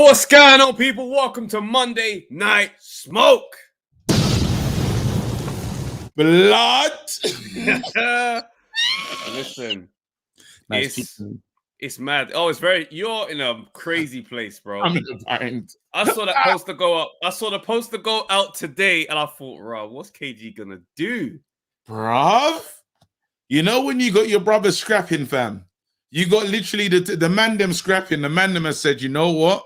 What's going on, people? Welcome to Monday Night Smoke. Blood. Listen, Nice it's mad. Oh, you're in a crazy place, bro. I'm in the bind. I saw that poster go up. I saw the poster go out today, and I thought, bro, what's KG gonna do? Bruv, you know when you got your brother scrapping, fam? You got literally the man them scrapping. The man them has said, you know what?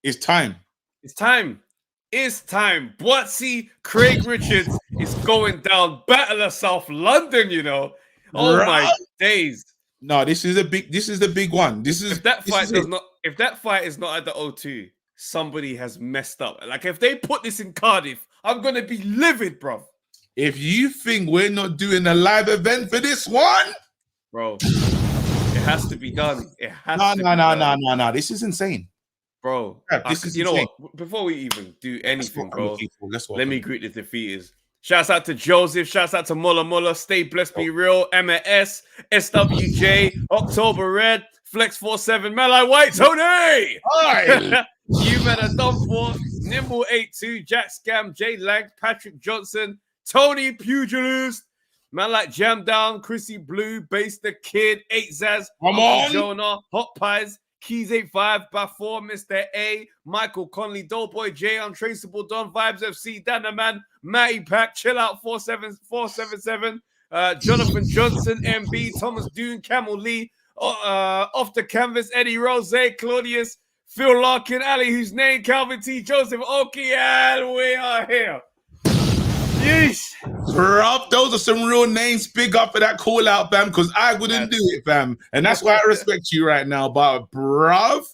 It's time. It's time. It's time. Buatsi, Craig Richards is going down. Battle of South London, you know. Oh my days. No, this is the big one. If that fight is not at the O2, somebody has messed up. Like if they put this in Cardiff, I'm gonna be livid, bro. If you think we're not doing a live event for this one, bro, it has to be done. It has No. This is insane. Bro, you know what? Before we even do anything, bro, let me greet the defeaters. Shouts out to Joseph. Shouts out to Mulla. Stay blessed, be real. MS, SWJ, October Red, Flex 47, Malai White, Tony. Hi. You met a dumb for Nimble 82, Jack Scam, Jay Lang, Patrick Johnson, Tony Pugilist, man like Jam Down, Chrissy Blue, Base the Kid, 8 Zaz, come on, Jonah, Hot Pies, Keys 85, Bafor, Mr. A, Michael Conley, Doughboy J, Untraceable Don, Vibes FC, Danaman, Matty Pack, Chill Out 477, Jonathan Johnson, MB, Thomas Dune, Camel Lee, Off the Canvas, Eddie Rose, Claudius, Phil Larkin, Ali, whose name, Calvin T. Joseph, okay, and we are here. Yeesh. Bruv, those are some real names. Big up for that call out, fam, because I wouldn't do it, fam. And that's why I respect you right now. But bruv,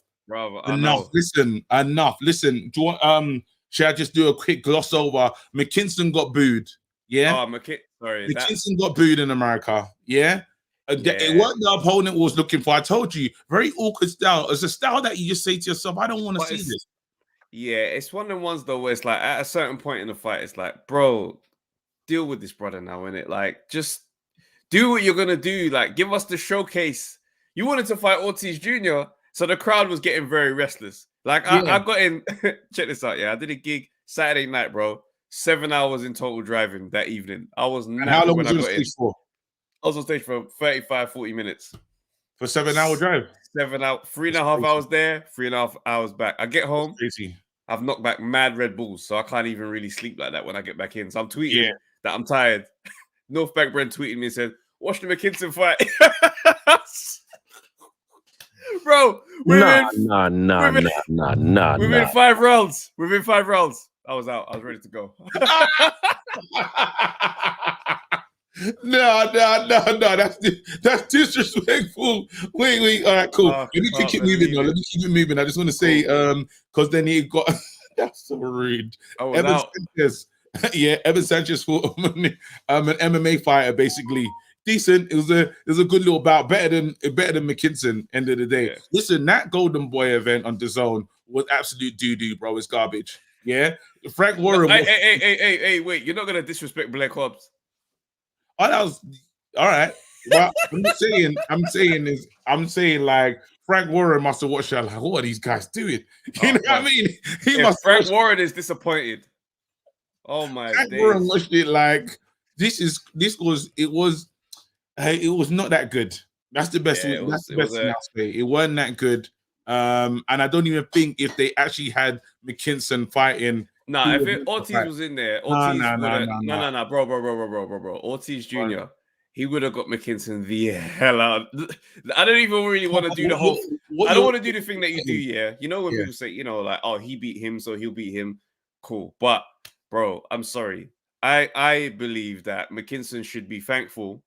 enough. Listen, do you want, should I just do a quick gloss over? McKinson got booed. Yeah. Oh, McKinson got booed in America. Yeah. It wasn't the opponent was looking for. I told you, very awkward style. It's a style that you just say to yourself, I don't want to see this. Yeah, it's one of the ones though where it's like at a certain point in the fight, it's like, bro, deal with this brother now, innit? Like, just do what you're gonna do. Like, give us the showcase. You wanted to fight Ortiz Jr., so the crowd was getting very restless. Like, I got in. Check this out, yeah. I did a gig Saturday night, bro. 7 hours in total driving that evening. I was how long was you on stage for? I was on stage for 35, 40 minutes. For 7 hour drive? 7 hours, 3.5 hours there, 3.5 hours back. I get home. Crazy. I've knocked back mad Red Bulls, so I can't even really sleep like that when I get back in. So I'm tweeting that I'm tired. North Bank Brent tweeted me and said, watch the McKinson fight. Bro, within 5 rounds. Within 5 rounds. I was out. I was ready to go. No. That's disrespectful. Wait. All right, cool. Let me keep it moving. I just want to say, because then he got that's so rude. Evan Sanchez, Evan Sanchez for an MMA fighter, basically decent. It was a good little bout, better than McKinson. End of the day, listen, that Golden Boy event on DAZN was absolute doo-doo, bro. It's garbage. Yeah, Frank Warren. Hey, wait! You're not gonna disrespect Blair Cobbs. Oh, that was all right. Well, I'm saying like Frank Warren must have watched that. Like, what are these guys doing? You know what I mean? Frank Warren is disappointed. Oh my! Frank Warren watched it like it was not that good. That's the best. That's the best thing I'll say. It wasn't that good. And I don't even think if they actually had McKinson fighting. Nah, if Ortiz was in there, Ortiz bro. Ortiz Jr., he would have got McKinson the hell out. I don't even really want to do the whole. I don't want to do the thing that you do, yeah. You know when people say, you know, like, oh, he beat him, so he'll beat him. Cool, but bro, I'm sorry. I believe that McKinson should be thankful.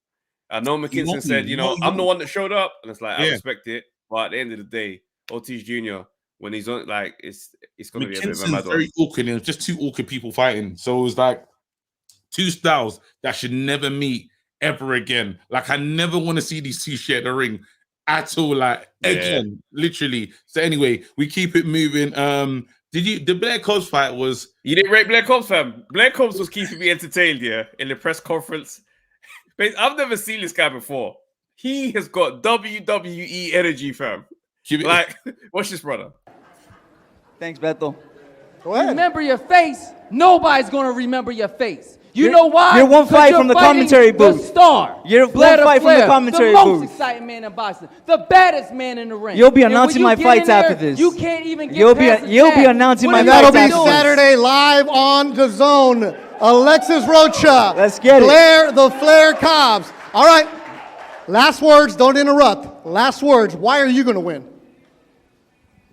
I know McKinson said, you know, I'm the one that showed up, and it's like I respect it, but at the end of the day, Ortiz Jr., when he's on, like, it's gonna be a bit of a mad one. Very awkward. It was just 2 awkward people fighting, so it was like 2 styles that should never meet ever again. Like, I never want to see these 2 share the ring at all. Like, again, literally. So anyway, we keep it moving. The Blair Cobbs fight was? You didn't rate Blair Cobbs, fam. Blair Cobbs was keeping me entertained, in the press conference. I've never seen this guy before. He has got WWE energy, fam. Watch this, brother. Thanks, Beto. Go ahead. Remember your face. Nobody's gonna remember your face. You know why? You're one fight from the commentary booth. The star. You're one fight from the commentary booth. The most exciting man in boxing. The baddest man in the ring. You'll be announcing my fights after this. You can't even get You'll be announcing my fights after this. That'll be Saturday live on the Zone. Alexis Rocha. Let's get it. Blair Cobbs. All right. Last words. Don't interrupt. Last words. Why are you going to win?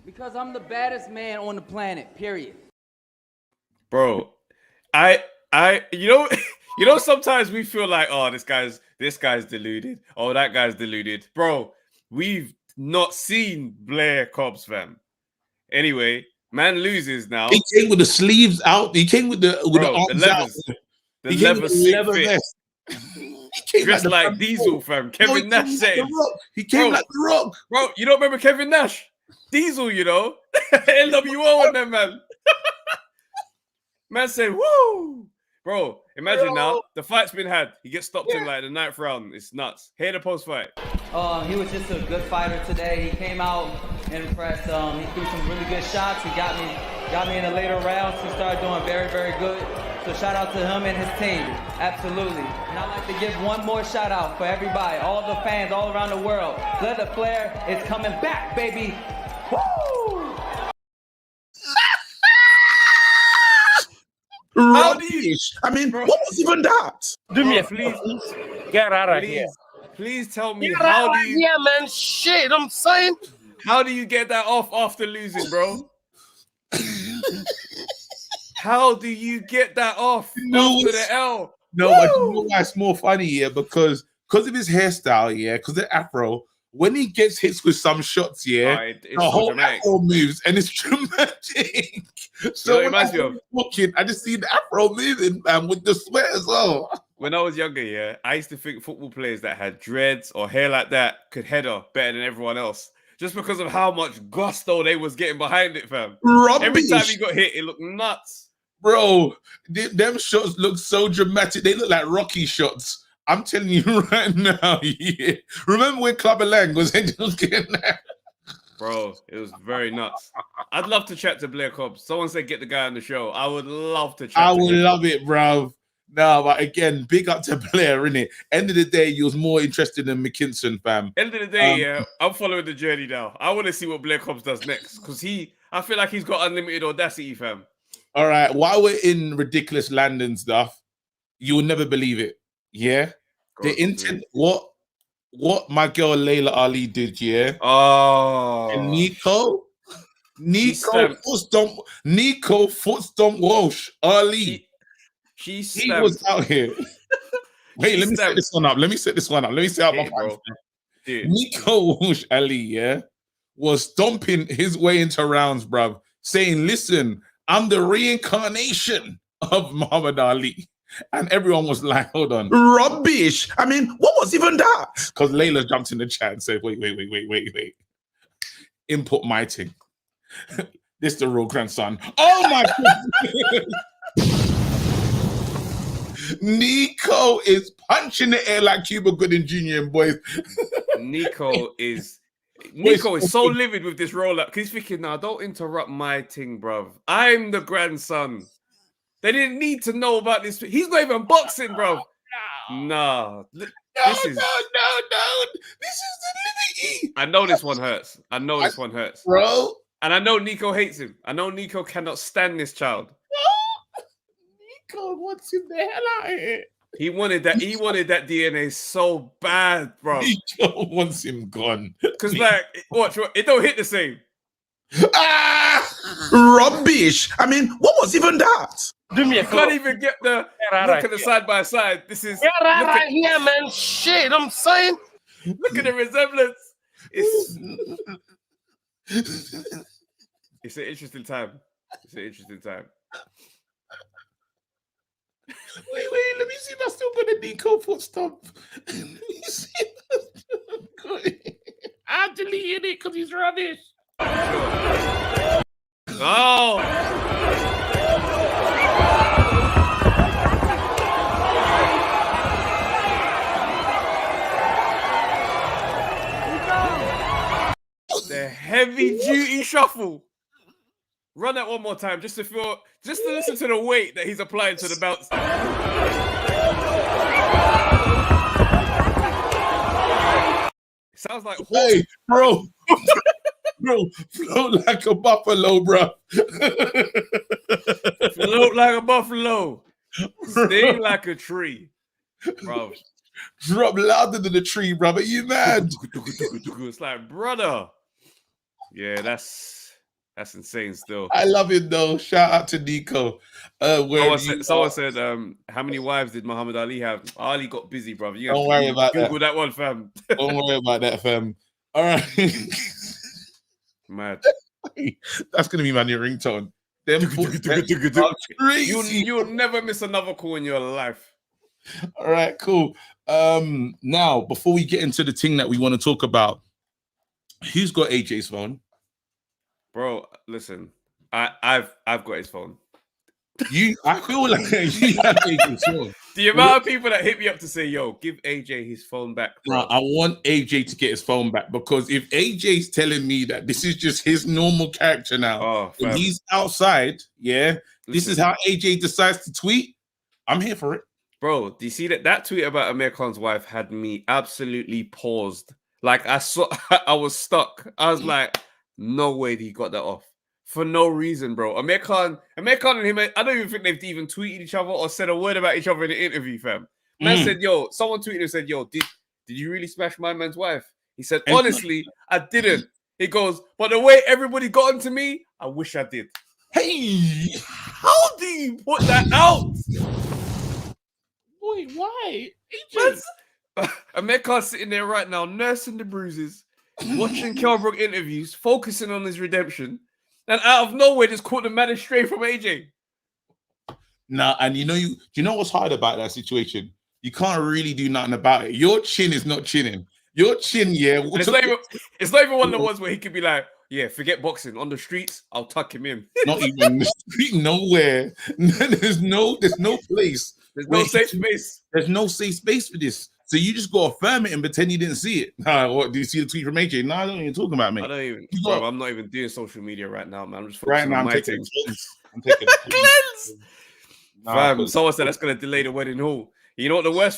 Because I'm the baddest man on the planet. Period. Bro, you know, sometimes we feel like, oh, this guy's deluded. Oh, that guy's deluded. Bro, we've not seen Blair Cobbs, fam. Anyway, man loses now. He came with the sleeves out. He came with the arms out. The leather vest. Dressed like Diesel, fam. Kevin Nash said. He came like The Rock. Bro, you don't remember Kevin Nash? Diesel, you know? LWO on them, man. Man said, woo! Bro, imagine now, the fight's been had. He gets stopped in like the 9th round. It's nuts. Hear the post-fight. He was just a good fighter today. He came out impressed. He threw some really good shots. He got me in the later rounds. He started doing very, very good. So shout out to him and his team. Absolutely. And I'd like to give one more shout out for everybody, all the fans all around the world. Blair the Flair is coming back, baby. Woo! How do you? I mean, what was even that? Do me a please. Get out of here. Please tell me, Get how out do of you? here, man. Shit, I'm saying. How do you get that off after losing, bro? How do you get that off after the L? No, but you know why it's more funny, yeah? Because of his hairstyle, yeah, because the afro, when he gets hit with some shots, yeah, it's the whole dramatic. afro moves and it's dramatic. So when I was walking, I just see the afro moving, man, with the sweat as well. When I was younger, yeah, I used to think football players that had dreads or hair like that could header better than everyone else. Just because of how much gusto they was getting behind it, fam. Rubbish. Every time he got hit, it looked nuts. Bro, them shots look so dramatic. They look like Rocky shots. I'm telling you right now, yeah. Remember when Clubber Lang was getting that? Bro, it was very nuts. I'd love to chat to Blair Cobbs. Someone said get the guy on the show. I would love to chat I to would him. love it, bro. No, but again, big up to Blair, innit? End of the day, you was more interested in McKinson, fam. End of the day, yeah, I'm following the journey now. I want to see what Blair Cobbs does next because I feel like he's got unlimited audacity, fam. All right, while we're in ridiculous land and stuff, you will never believe it. Yeah, the intent. What my girl Laila Ali did, yeah. Oh, and Nico foot stomp Walsh Ali. He was out here. Wait, let me set this one up. Let me set up my phone. Nico Walsh Ali, yeah, was stomping his way into rounds, bruv, saying, listen, I'm the reincarnation of Muhammad Ali. And everyone was like, hold on. Rubbish. I mean, what was even that? Because Layla jumped in the chat and said, wait. Input my thing. This the real grandson. Oh my God. Nico is punching the air like Cuba Gooding Jr. and boys. Nico is so livid with this roll up because he's thinking, nah, don't interrupt my thing, bruv. I'm the grandson. They didn't need to know about this. He's not even boxing, bruv. No. This is the liberty. I know this one hurts. Bro. And I know Nico hates him. I know Nico cannot stand this child. Nico wants him the hell out of here. He wanted that DNA so bad, bro. Nico wants him gone. Because, like, watch, it don't hit the same. Rubbish. I mean, what was even that? You can't even get the look at the side by side. This is right here, man. Shit, I'm saying. Look at the resemblance. It's an interesting time. Wait, let me see if I still got a Nico foot stomp. I'm deleting it because he's rubbish. Oh. The heavy duty shuffle. Run that one more time, just to listen to the weight that he's applying to the belts. It sounds like hey, bro. Bro, float like a buffalo, bro. Float like a buffalo. Sting like a tree, bro. Drop louder than the tree, brother. You mad? It's like, brother. Yeah, that's insane still. I love it though. Shout out to Nico. Someone said, how many wives did Muhammad Ali have? Ali got busy, brother. You don't worry about Google that one, fam. Don't worry about that, fam. All right. Mad. That's gonna be my new ringtone. You'll never miss another call in your life. All right, cool. Now before we get into the thing that we want to talk about, who's got AJ's phone? Bro, listen, I've got his phone. I feel like you have AJ's phone. The amount of people that hit me up to say, yo, give AJ his phone back. Bro. No, I want AJ to get his phone back, because if AJ's telling me that this is just his normal character now, when he's outside, this is how AJ decides to tweet, I'm here for it. Bro, do you see that tweet about Amir Khan's wife had me absolutely paused? Like I was stuck. I was like, no way he got that off. For no reason, bro. Amir Khan and him, I don't even think they've even tweeted each other or said a word about each other in the interview, fam. Man said, yo, someone tweeted and said, yo, did you really smash my man's wife? He said, honestly, I didn't. He goes, but the way everybody got onto me, I wish I did. Hey, how do you put that out? Wait, why? Amir Khan's sitting there right now, nursing the bruises, watching Kell Brook interviews, focusing on his redemption. And out of nowhere, just caught the man straight from AJ. Nah, and you know what's hard about that situation? You can't really do nothing about it. Your chin is not chinning. Your chin, it's not even one of the ones where he could be like, yeah, forget boxing. On the streets, I'll tuck him in. Not even the street, nowhere. There's no place. There's no safe space. There's no safe space for this. So you just go affirm it and pretend you didn't see it. What do you see the tweet from AJ? No, I don't even talking about me. I don't even. Bro, I'm not even doing social media right now, man. I'm just right now. I'm taking cleanse. Fam, someone said that's gonna delay the wedding hall. You know what the worst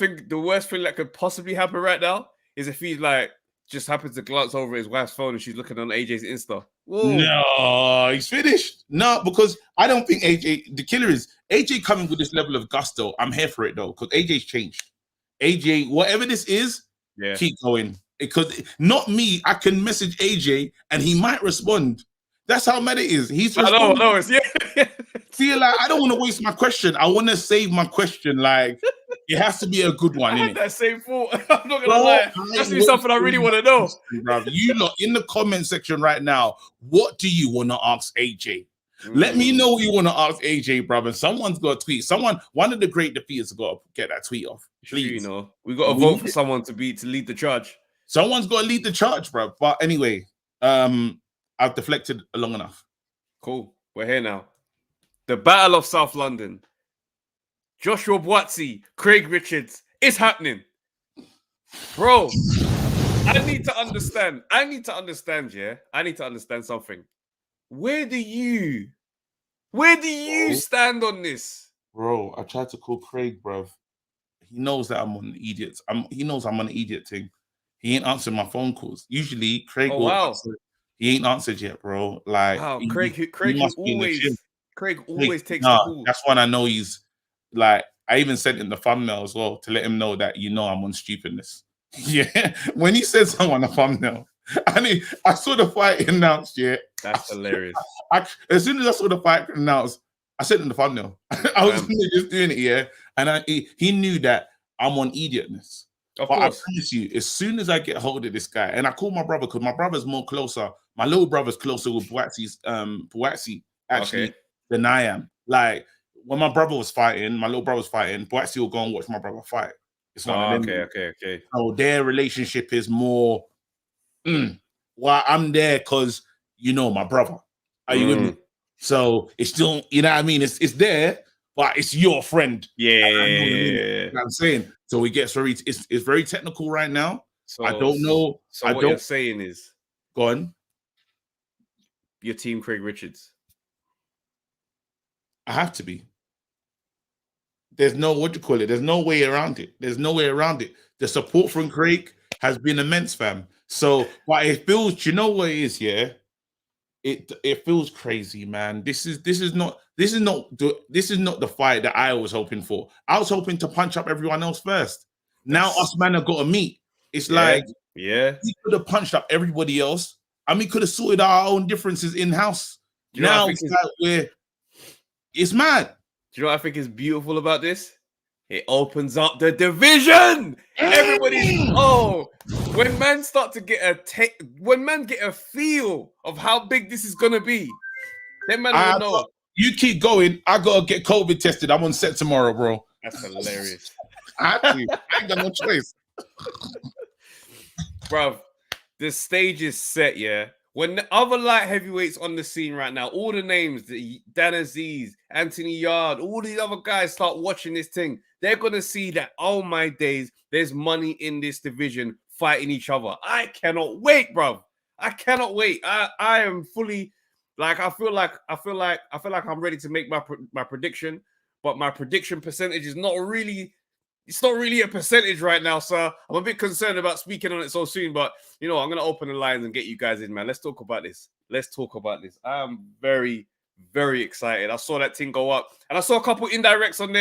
thing that could possibly happen right now is if he like just happens to glance over his wife's phone and she's looking on AJ's Insta. Whoa. No, he's finished. No, because I don't think AJ. The killer is AJ coming with this level of gusto. I'm here for it though, because AJ's changed. AJ, whatever this is, keep going. Because not me, I can message AJ and he might respond. That's how mad it is. He's responding. I know, See, like, I don't want to waste my question. I want to save my question. Like, it has to be a good one. I had that same thought. I'm not gonna lie. That's something I really want to know. Bruv. You lot in the comment section right now, what do you want to ask AJ? Let me know what you want to ask AJ, brother. Someone's got to tweet. One of the great defeaters got to get that tweet off. Please, we got to vote for someone to lead the charge. Someone's got to lead the charge, bro. But anyway, I've deflected long enough. Cool. We're here now. The Battle of South London. Joshua Buatsi, Craig Richards. It's happening. Bro, I need to understand. I need to understand something. Where do you stand on this? Bro, I tried to call Craig, bro. He knows that I'm on the idiot. He knows I'm on the idiot thing. He ain't answering my phone calls. Usually, Craig will answer. He ain't answered yet, bro. Like, wow, Craig always takes the call. That's when I know he's like. I even sent him the thumbnail as well to let him know that I'm on stupidness. Yeah, when he said something on the thumbnail, I saw the fight announced. Yeah, that's hilarious. As soon as I saw the fight announced, I sent him the thumbnail. I was just doing it, yeah, and he knew that I'm on idiotness. But I promise you, as soon as I get hold of this guy, and I call my brother because my brother's more closer. My little brother's closer with Buatsi actually than I am. Like when my brother was fighting, my little brother was fighting. Buatsi will go and watch my brother fight. It's one of them. Okay. So their relationship is more. Well, I'm there because my brother. Are you with me? So it's still, you know what I mean? It's there, but it's your friend. Yeah. You know what I'm saying? So it gets it's very technical right now. So I don't know. So what you're saying is, go on. Your team, Craig Richards. I have to be. There's no There's no way around it. There's no way around it. The support from Craig has been immense, fam. So, but it feels, you know what it is, yeah. It feels crazy, man. This is not the fight that I was hoping for. I was hoping to punch up everyone else first. Now us man have got to meet. It's like we could have punched up everybody else, and we could have sorted our own differences in house. Now it's like it's mad. Do you know what I think is beautiful about this? It opens up the division. Everybody's when men start to get when men get a feel of how big this is gonna be, then man will know. You keep going. I gotta get COVID tested. I'm on set tomorrow, bro. That's hilarious. I have to. I ain't got no choice. Bro, the stage is set, yeah. When the other light heavyweights on the scene right now, all the names, Dan Aziz, Anthony Yard, all these other guys start watching this thing, they're going to see that, oh my days, there's money in this division fighting each other. I cannot wait, bro. I cannot wait. I am fully, like, I feel like I'm ready to make my prediction, but my prediction percentage is not really... It's not really a percentage right now, sir. I'm a bit concerned about speaking on it so soon, but, you know, I'm going to open the lines and get you guys in, man. Let's talk about this. I am very, very excited. I saw that thing go up, and I saw a couple indirects on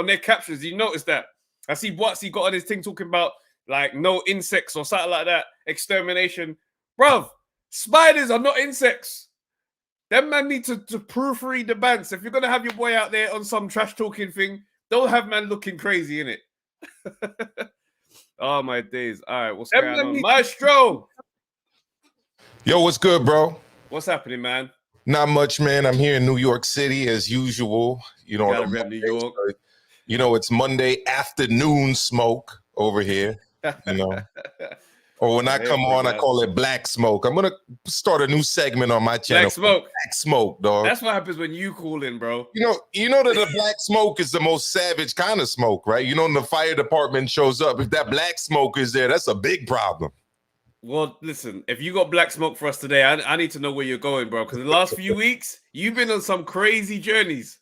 their captions. You noticed that? I see Buatsi got on his thing talking about, like, no insects or something like that, extermination. Bruv, spiders are not insects. Them man need to proofread the bands. If you're going to have your boy out there on some trash talking thing, don't have man looking crazy, innit? Oh my days. All right, what's going on? Maestro! Yo, what's good, bro? What's happening, man? Not much, man. I'm here in New York City as usual. You know, New York. You know, it's Monday afternoon smoke over here. You know. Or when I come on, I call it black smoke. I'm gonna start a new segment on my channel. Black smoke. Black smoke, dog. That's what happens when you call in, bro. You know that the black smoke is the most savage kind of smoke, right? You know, when the fire department shows up, if that black smoke is there, that's a big problem. Well, listen, if you got black smoke for us today, I need to know where you're going, bro. Because the last few weeks, you've been on some crazy journeys.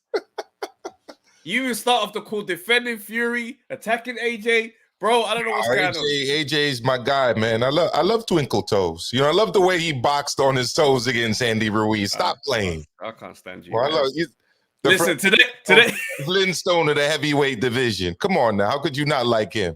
You start off the call defending Fury, attacking AJ. Bro, I don't know what's going on. AJ's my guy, man. I love Twinkle Toes. You know, I love the way he boxed on his toes against Andy Ruiz. Stop playing. I can't stand you. Well, I love you. Listen, today Flintstone of the heavyweight division. Come on now. How could you not like him?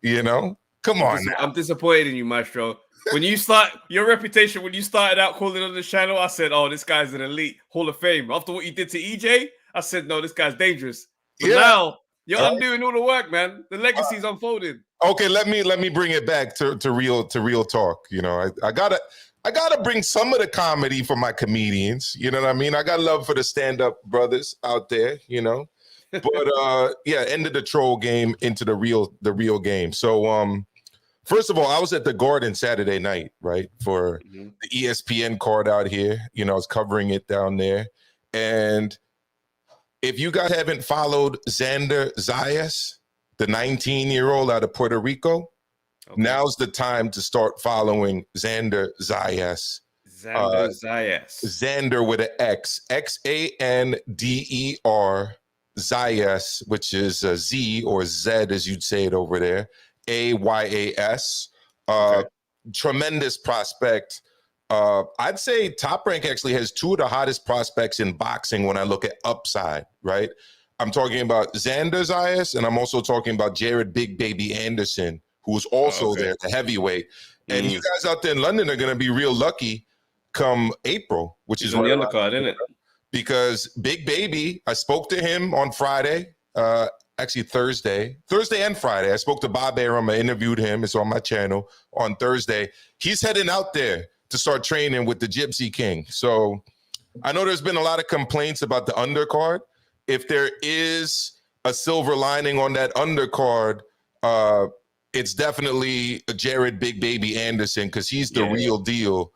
You know? Come on now. I'm disappointed in you, Maestro. When you start your reputation, when you started out calling on the channel, I said, oh, this guy's an elite Hall of Fame. After what you did to EJ, I said, no, this guy's dangerous. But now you're undoing all the work, man. The legacy's unfolding. Okay, let me bring it back to real talk. You know, I gotta bring some of the comedy for my comedians. You know what I mean? I got love for the stand-up brothers out there, you know. But yeah, end of the troll game into the real game. So first of all, I was at the Garden Saturday night, right? For the ESPN card out here. You know, I was covering it down there. And if you guys haven't followed Xander Zayas, the 19-year-old out of Puerto Rico, now's the time to start following Xander Zayas. Xander with an X. Xander Zayas, which is a Z or Z as you'd say it over there. Ayas. Tremendous prospect. I'd say Top Rank actually has two of the hottest prospects in boxing when I look at upside, right? I'm talking about Xander Zayas, and I'm also talking about Jared Big Baby Anderson, who's also there, the heavyweight. And you guys out there in London are going to be real lucky come April, which is on the undercard, isn't it? Because Big Baby, I spoke to him on Friday, actually Thursday and Friday. I spoke to Bob Arum. I interviewed him. It's on my channel on Thursday. He's heading out there to start training with the Gypsy King. So I know there's been a lot of complaints about the undercard. If there is a silver lining on that undercard, it's definitely Jared Big Baby Anderson, because he's the real deal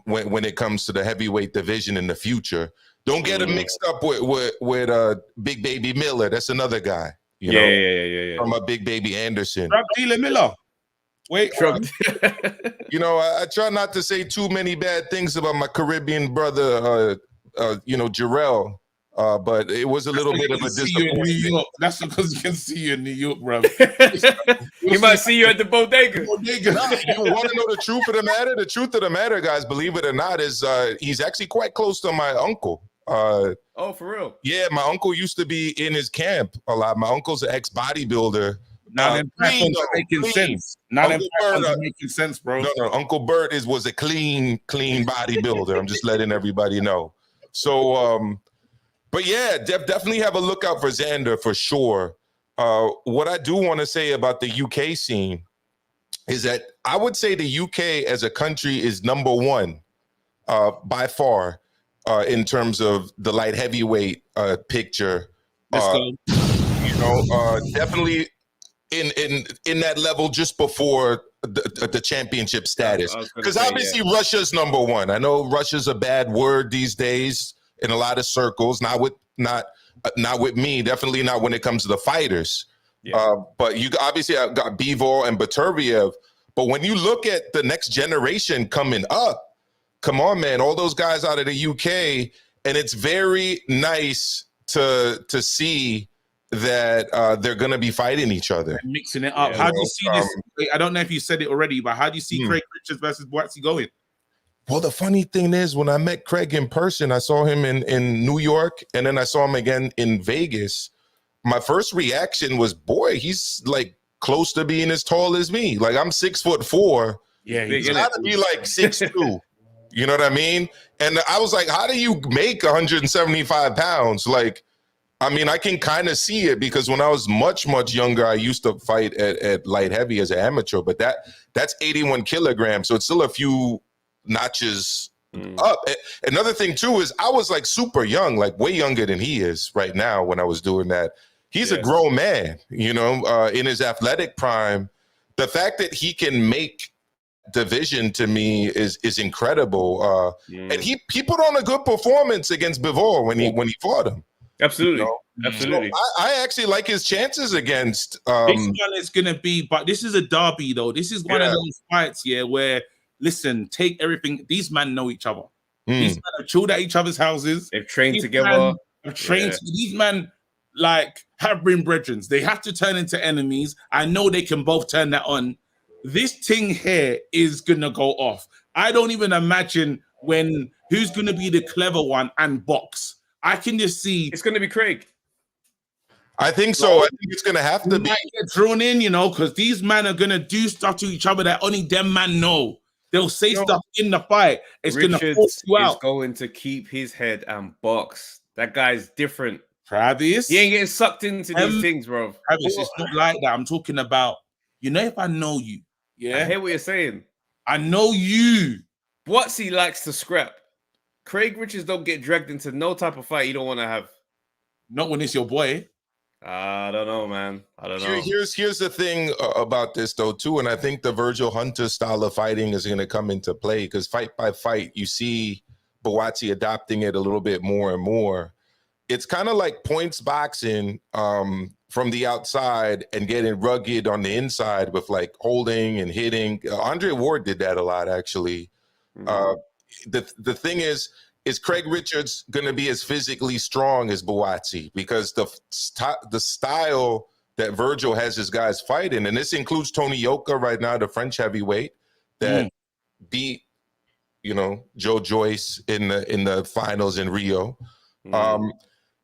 when it comes to the heavyweight division in the future. Don't get him mixed up with Big Baby Miller. That's another guy. You know, from a Big Baby Anderson. Miller. Wait, you know, I try not to say too many bad things about my Caribbean brother, you know, Jarrell. But it was a little bit of a disappointment. That's because he can see you in New York, bro. He might see you at the bodega. You want to know the truth of the matter? The truth of the matter, guys, believe it or not, is he's actually quite close to my uncle. Oh, for real? Yeah, my uncle used to be in his camp a lot. My uncle's an ex-bodybuilder. Now them platforms are making sense. Now them platforms are making sense, bro. No, Uncle Bert was a clean bodybuilder. I'm just letting everybody know. So, but yeah, definitely have a look out for Xander for sure. What I do want to say about the UK scene is that I would say the UK as a country is number one by far in terms of the light heavyweight picture. Let's go. You know, definitely in that level just before the championship status. Because obviously Russia's number one. I know Russia's a bad word these days in a lot of circles. Not with me. Definitely not when it comes to the fighters. Yeah. But you obviously have got Bivol and Baturviev. But when you look at the next generation coming up, come on, man, all those guys out of the UK, and it's very nice to see that they're going to be fighting each other. And mixing it up. How do you see this? I don't know if you said it already, but how do you see Craig Richards versus Buatsi going? Well, the funny thing is, when I met Craig in person, I saw him in New York, and then I saw him again in Vegas. My first reaction was, boy, he's like close to being as tall as me. Like, I'm 6'4". Yeah, he's got to be like 6'2". You know what I mean? And I was like, how do you make 175 pounds? Like, I mean, I can kind of see it because when I was much, much younger, I used to fight at light heavy as an amateur, but that's 81 kilograms. So it's still a few notches up. Another thing too is I was like super young, like way younger than he is right now when I was doing that. He's a grown man, you know, in his athletic prime. The fact that he can make division to me is incredible. And he put on a good performance against Bivol when he fought him. Absolutely. You know? Absolutely. So I actually like his chances against this one is gonna be, but this is a derby though. This is one of those fights, where listen, take everything. These men know each other. These men have chilled at each other's houses. They've trained together. These men like have been brethren. They have to turn into enemies. I know they can both turn that on. This thing here is gonna go off. I don't even imagine who's gonna be the clever one and box. I can just see it's gonna be Craig. I think so. I think it's gonna have to be get drawn in, you know, because these men are gonna do stuff to each other that only them man know. They'll say stuff in the fight. It's gonna force you out. He's going to keep his head and box. That guy's different. Travis, he ain't getting sucked into these things, bro. Travis, it's not like that. I'm talking about, you know, if I know you, I hear what you're saying. I know you. Buatsi likes to scrap. Craig Richards don't get dragged into no type of fight you don't want to have. Not when it's your boy. I don't know, man. I don't know. Here's the thing about this though too, and I think the Virgil Hunter style of fighting is going to come into play because fight by fight, you see Buatsi adopting it a little bit more and more. It's kind of like points boxing from the outside and getting rugged on the inside with like holding and hitting. Andre Ward did that a lot, actually. The thing is Craig Richards going to be as physically strong as Buatsi? Because the style that Virgil has his guys fighting, and this includes Tony Yoka right now, the French heavyweight that beat, you know, Joe Joyce in the finals in Rio.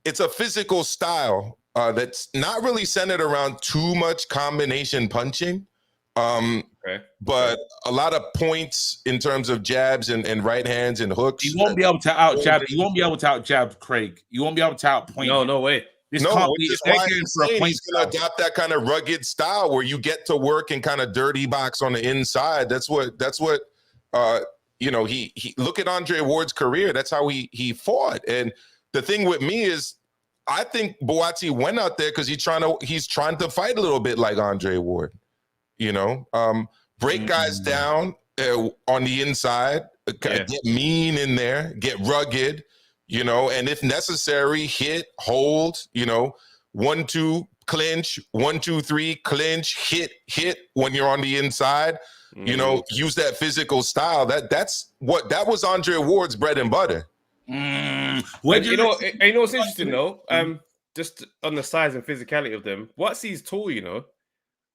It's a physical style that's not really centered around too much combination punching. But a lot of points in terms of jabs and right hands and hooks. You won't be able to out jab. You won't be able to out jab Craig. You won't be able to out point. No way. He's going to adopt that kind of rugged style where you get to work and kind of dirty box on the inside. That's what you know, he look at Andre Ward's career. That's how he fought. And the thing with me is I think Buatsi went out there because he's trying to fight a little bit like Andre Ward. You know, break guys down on the inside, get mean in there, get rugged, you know, and if necessary, hit, hold, you know, 1-2 clinch, 1-2-3 clinch, hit when you're on the inside, you know, use that physical style. That was Andre Ward's bread and butter. You know what's interesting though? Just on the size and physicality of them, Buatsi's tall. You know,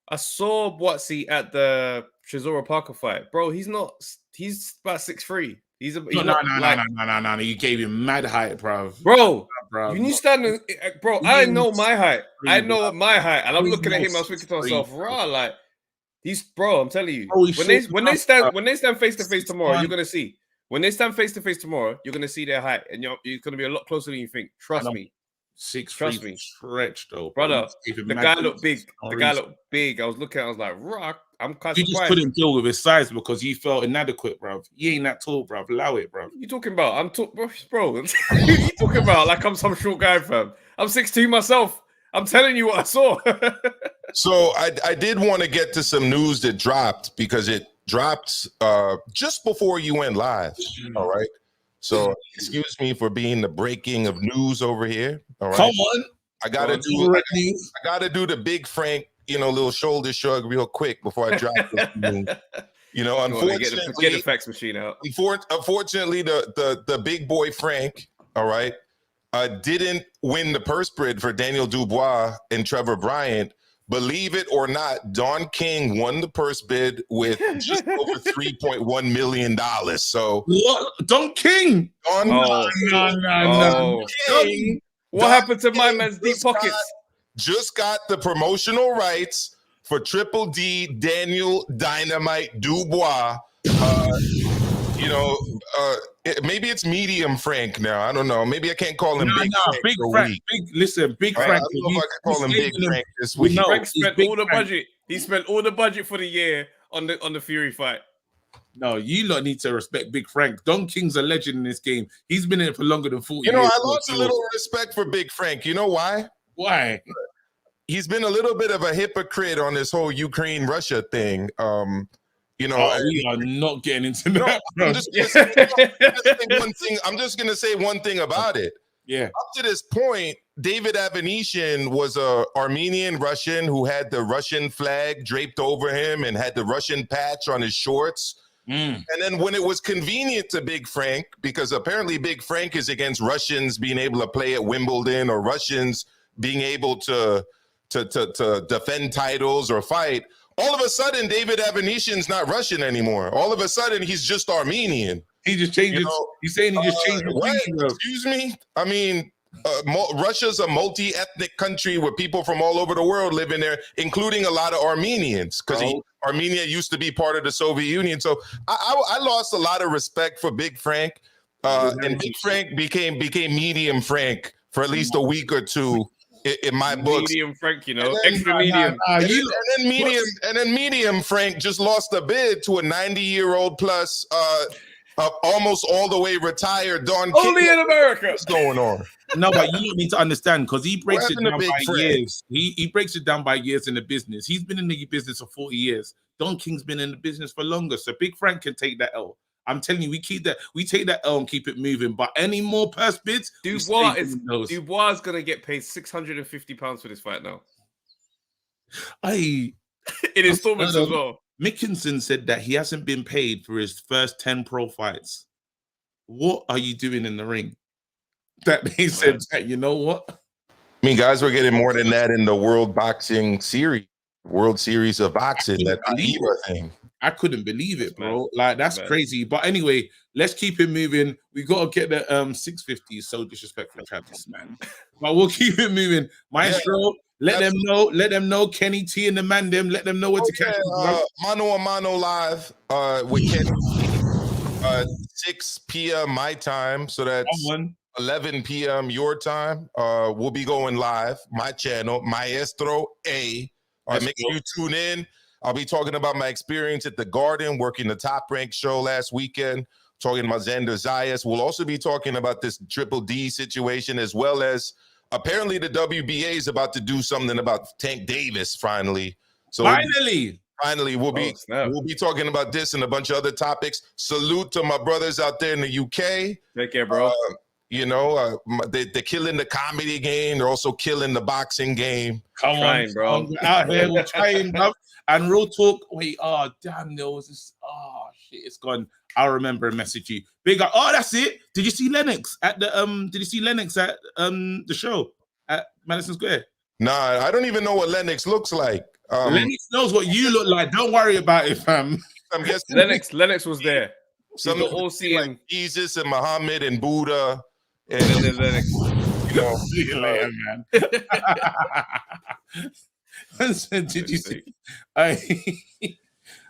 I saw Buatsi at the Chisora Parker fight, bro. He's about 6'3". No. You gave him mad height, bro. Bro, you need to stand, bro. I know my height. I know my height, and I'm looking at him. I was thinking to myself, raw, like he's, bro. I'm telling you, when they stand face to face tomorrow, you're gonna see. When they stand face to face tomorrow, you're gonna see their height, and you're gonna be a lot closer than you think. Trust me. 6'3", trust me. Stretch though, brother. The guy looked big. The guy looked big. I was looking. I was like, rock. I'm kind of surprised. You just couldn't deal with his size because you felt inadequate, bro. You ain't that tall, bro. Allow it, bro. You talking about? I'm bro. You talking about like I'm some short guy, fam? I'm 6'2" myself. I'm telling you what I saw. So I did want to get to some news that dropped because it dropped just before you went live. All right. So excuse me for being the breaking of news over here. All right. Come on. I gotta do the big Frank, little shoulder shrug real quick before I drop this news. Unfortunately, get the fax machine out. Unfortunately, the big boy Frank, all right, didn't win the purse bid for Daniel Dubois and Trevor Bryant. Believe it or not, Don King won the purse bid with just over $3.1 million. So what? Don King? No. King. What happened to my man's deep pockets? Just got the promotional rights for Triple D Daniel Dynamite Dubois. Maybe it's medium Frank now. I don't know. Maybe I can't call him Big Frank. Big Frank. Big Frank. I don't know if I can call him Big Frank this week. No, Frank spent all the budget. He spent all the budget for the year on the Fury fight. No, you lot need to respect Big Frank. Don King's a legend in this game. He's been in it for longer than 40 years. I lost a little respect for Big Frank. You know why? Why? He's been a little bit of a hypocrite on this whole Ukraine-Russia thing. We are not getting into that. I'm just gonna say one thing about it. Yeah. Up to this point, David Avanesyan was a Armenian Russian who had the Russian flag draped over him and had the Russian patch on his shorts. And then when it was convenient to Big Frank, because apparently Big Frank is against Russians being able to play at Wimbledon or Russians being able to defend titles or fight, all of a sudden David Avanesyan's not Russian anymore. All of a sudden he's just Armenian. He just changed. He's saying he just changed. Excuse me. I mean, Russia's a multi-ethnic country with people from all over the world living there, including a lot of Armenians, because Armenia used to be part of the Soviet Union. So I lost a lot of respect for Big Frank, and Big Frank became medium Frank for at least a week or two in my books. Medium Frank, extra medium. And then medium Frank just lost a bid to a 90-year-old plus, almost all the way retired Don King. Only in America. What's going on? No, but you need to understand because he breaks it down by years. He breaks it down by years in the business. He's been in the business for 40 years. Don King's been in the business for longer. So Big Frank can take that L. I'm telling you, we take that L and keep it moving. But any more purse bids, Dubois is gonna get paid £650 for this fight now. In installments as well. McKinson said that he hasn't been paid for his first 10 pro fights. What are you doing in the ring? That they said that, you know what? I mean, guys were getting more than that in the World Boxing Series, World Series of Boxing, that IRA thing. I couldn't believe it, bro. Like, that's crazy. But anyway, let's keep it moving. We got to get the 650. Is so disrespectful, Travis, man. But we'll keep it moving. Maestro, let them know Kenny T and the man them. Let them know what to catch. Mano a Mano live with Kenny T. 6 p.m. my time. So that's 11 p.m. your time. We'll be going live. My channel, Maestro A. All right, make sure you tune in. I'll be talking about my experience at the Garden, working the Top Rank show last weekend, talking about Xander Zayas. We'll also be talking about this Triple D situation, as well as apparently the WBA is about to do something about Tank Davis finally. So finally, we'll be talking about this and a bunch of other topics. Salute to my brothers out there in the UK. Take care, bro. They're killing the comedy game. They're also killing the boxing game. Come on, bro. Out here, we're trying, bro. And real talk. Wait, damn, there was this. shit, it's gone. I'll remember and message you. Big up. Oh, that's it. Did you see Lennox at the the show at Madison Square? Nah, I don't even know what Lennox looks like. Lennox knows what you look like. Don't worry about it, fam. I'm guessing Lennox was there. some all seeing like Jesus and Muhammad and Buddha. And then Lennox. See you later, man. Did you see?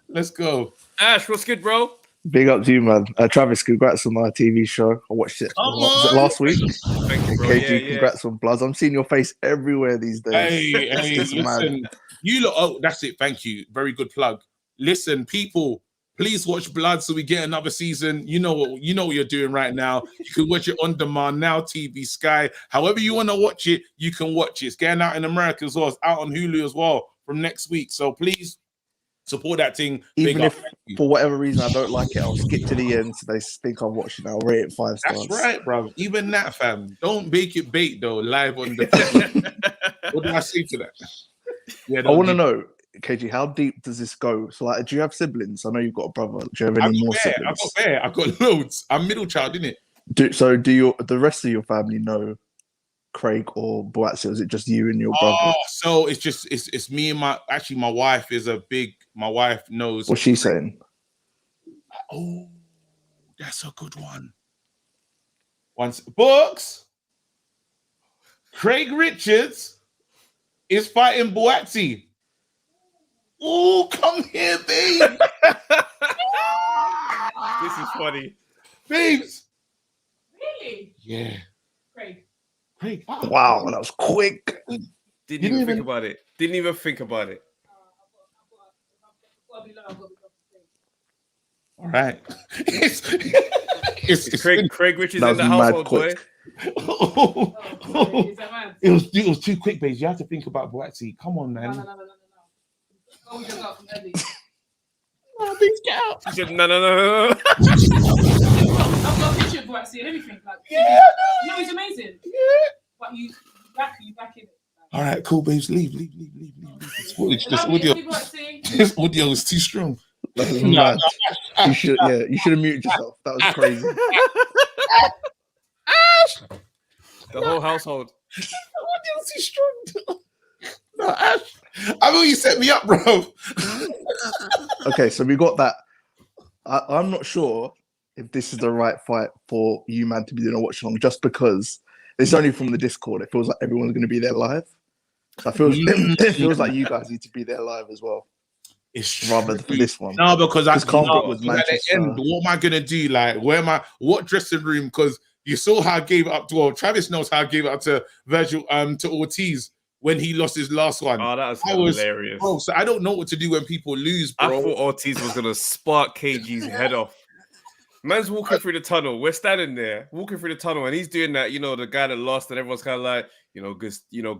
Let's go. Ash, what's good, bro? Big up to you, man. Travis, congrats on my TV show. I watched it. Was it last week? Thank you, bro. KG, congrats on Bloods. I'm seeing your face everywhere these days. Hey, listen. You look. Oh, that's it. Thank you. Very good plug. Listen, people. Please watch Blood so we get another season. You know what you're doing right now. You can watch it on demand now, TV, Sky. However you want to watch it, you can watch it. It's getting out in America as well. It's out on Hulu as well from next week. So please support that thing. Even if for whatever reason I don't like it, I'll skip to the end so they think I'm watching it. I'll rate it 5 stars. That's right, bro. Even that, fam. Don't make it bait though. Live on the. What do I say to that? Yeah, I want to know. KG, how deep does this go? So, like, do you have siblings? I know you've got a brother. Do you have any more siblings? I've got loads. I'm middle child, innit? Do the rest of your family know Craig or Buatsi, or is it just you and your brother? Oh, so it's me and my wife is my wife knows. What's she saying? Oh, that's a good one. Books. Craig Richards is fighting Buatsi. Oh, come here, babe. This is funny. Babes. Really? Yeah. Craig. Wow, that was quick. Didn't even think about it. Didn't even think about it. All right. It's Craig Richards in the household, boy. It was too quick, babes. You have to think about Buatsi. Come on, man. No. Oh, we just got from early. Oh, please get out. She said, no. I've got a picture of Buatsi and everything. Like, yeah, no, it's amazing. Yeah. But you back in it. All right, cool, babes. Leave. This audio is too strong. That was mad. You should have muted yourself. That was crazy. The whole household. The audio is too strong. No, Ash. I mean, you set me up, bro. Okay, so we got that. I'm not sure if this is the right fight for you, man, to be doing a watch along, just because it's only from the Discord. It feels like everyone's going to be there live. So it feels like you guys need to be there live as well. It's rather for this one. No, because was at the end, what am I gonna do? Like, what dressing room? Because you saw how I gave it up to. Well, Travis knows how I gave it up to Virgil, to Ortiz when he lost his last one. Oh, that was hilarious. Bro, so I don't know what to do when people lose, bro. I thought Ortiz was gonna spark KG's head off. Man's walking through the tunnel. We're standing there, walking through the tunnel, and he's doing that. You know, the guy that lost, and everyone's kind of like,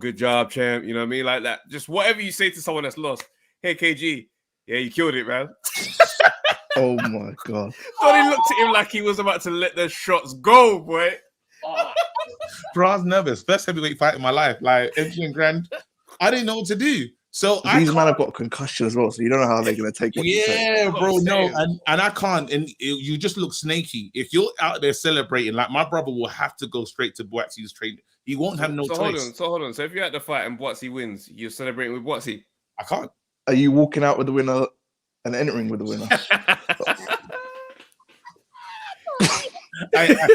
good job, champ. You know what I mean? Like that. Just whatever you say to someone that's lost. Hey, KG. Yeah, you killed it, man. Oh my god. Thought he looked at him like he was about to let the shots go, boy. Bro, I was nervous. First heavyweight fight in my life. Like, Adrian Grand. I didn't know what to do. So these men have got a concussion as well, so you don't know how they're going to take it. Yeah, bro, no. And I can't. And you just look snaky. If you're out there celebrating, like my brother will have to go straight to Buatsi's training. He won't have no choice. Hold on. So if you're at the fight and Buatsi wins, you're celebrating with Buatsi? I can't. Are you walking out with the winner and entering with the winner? I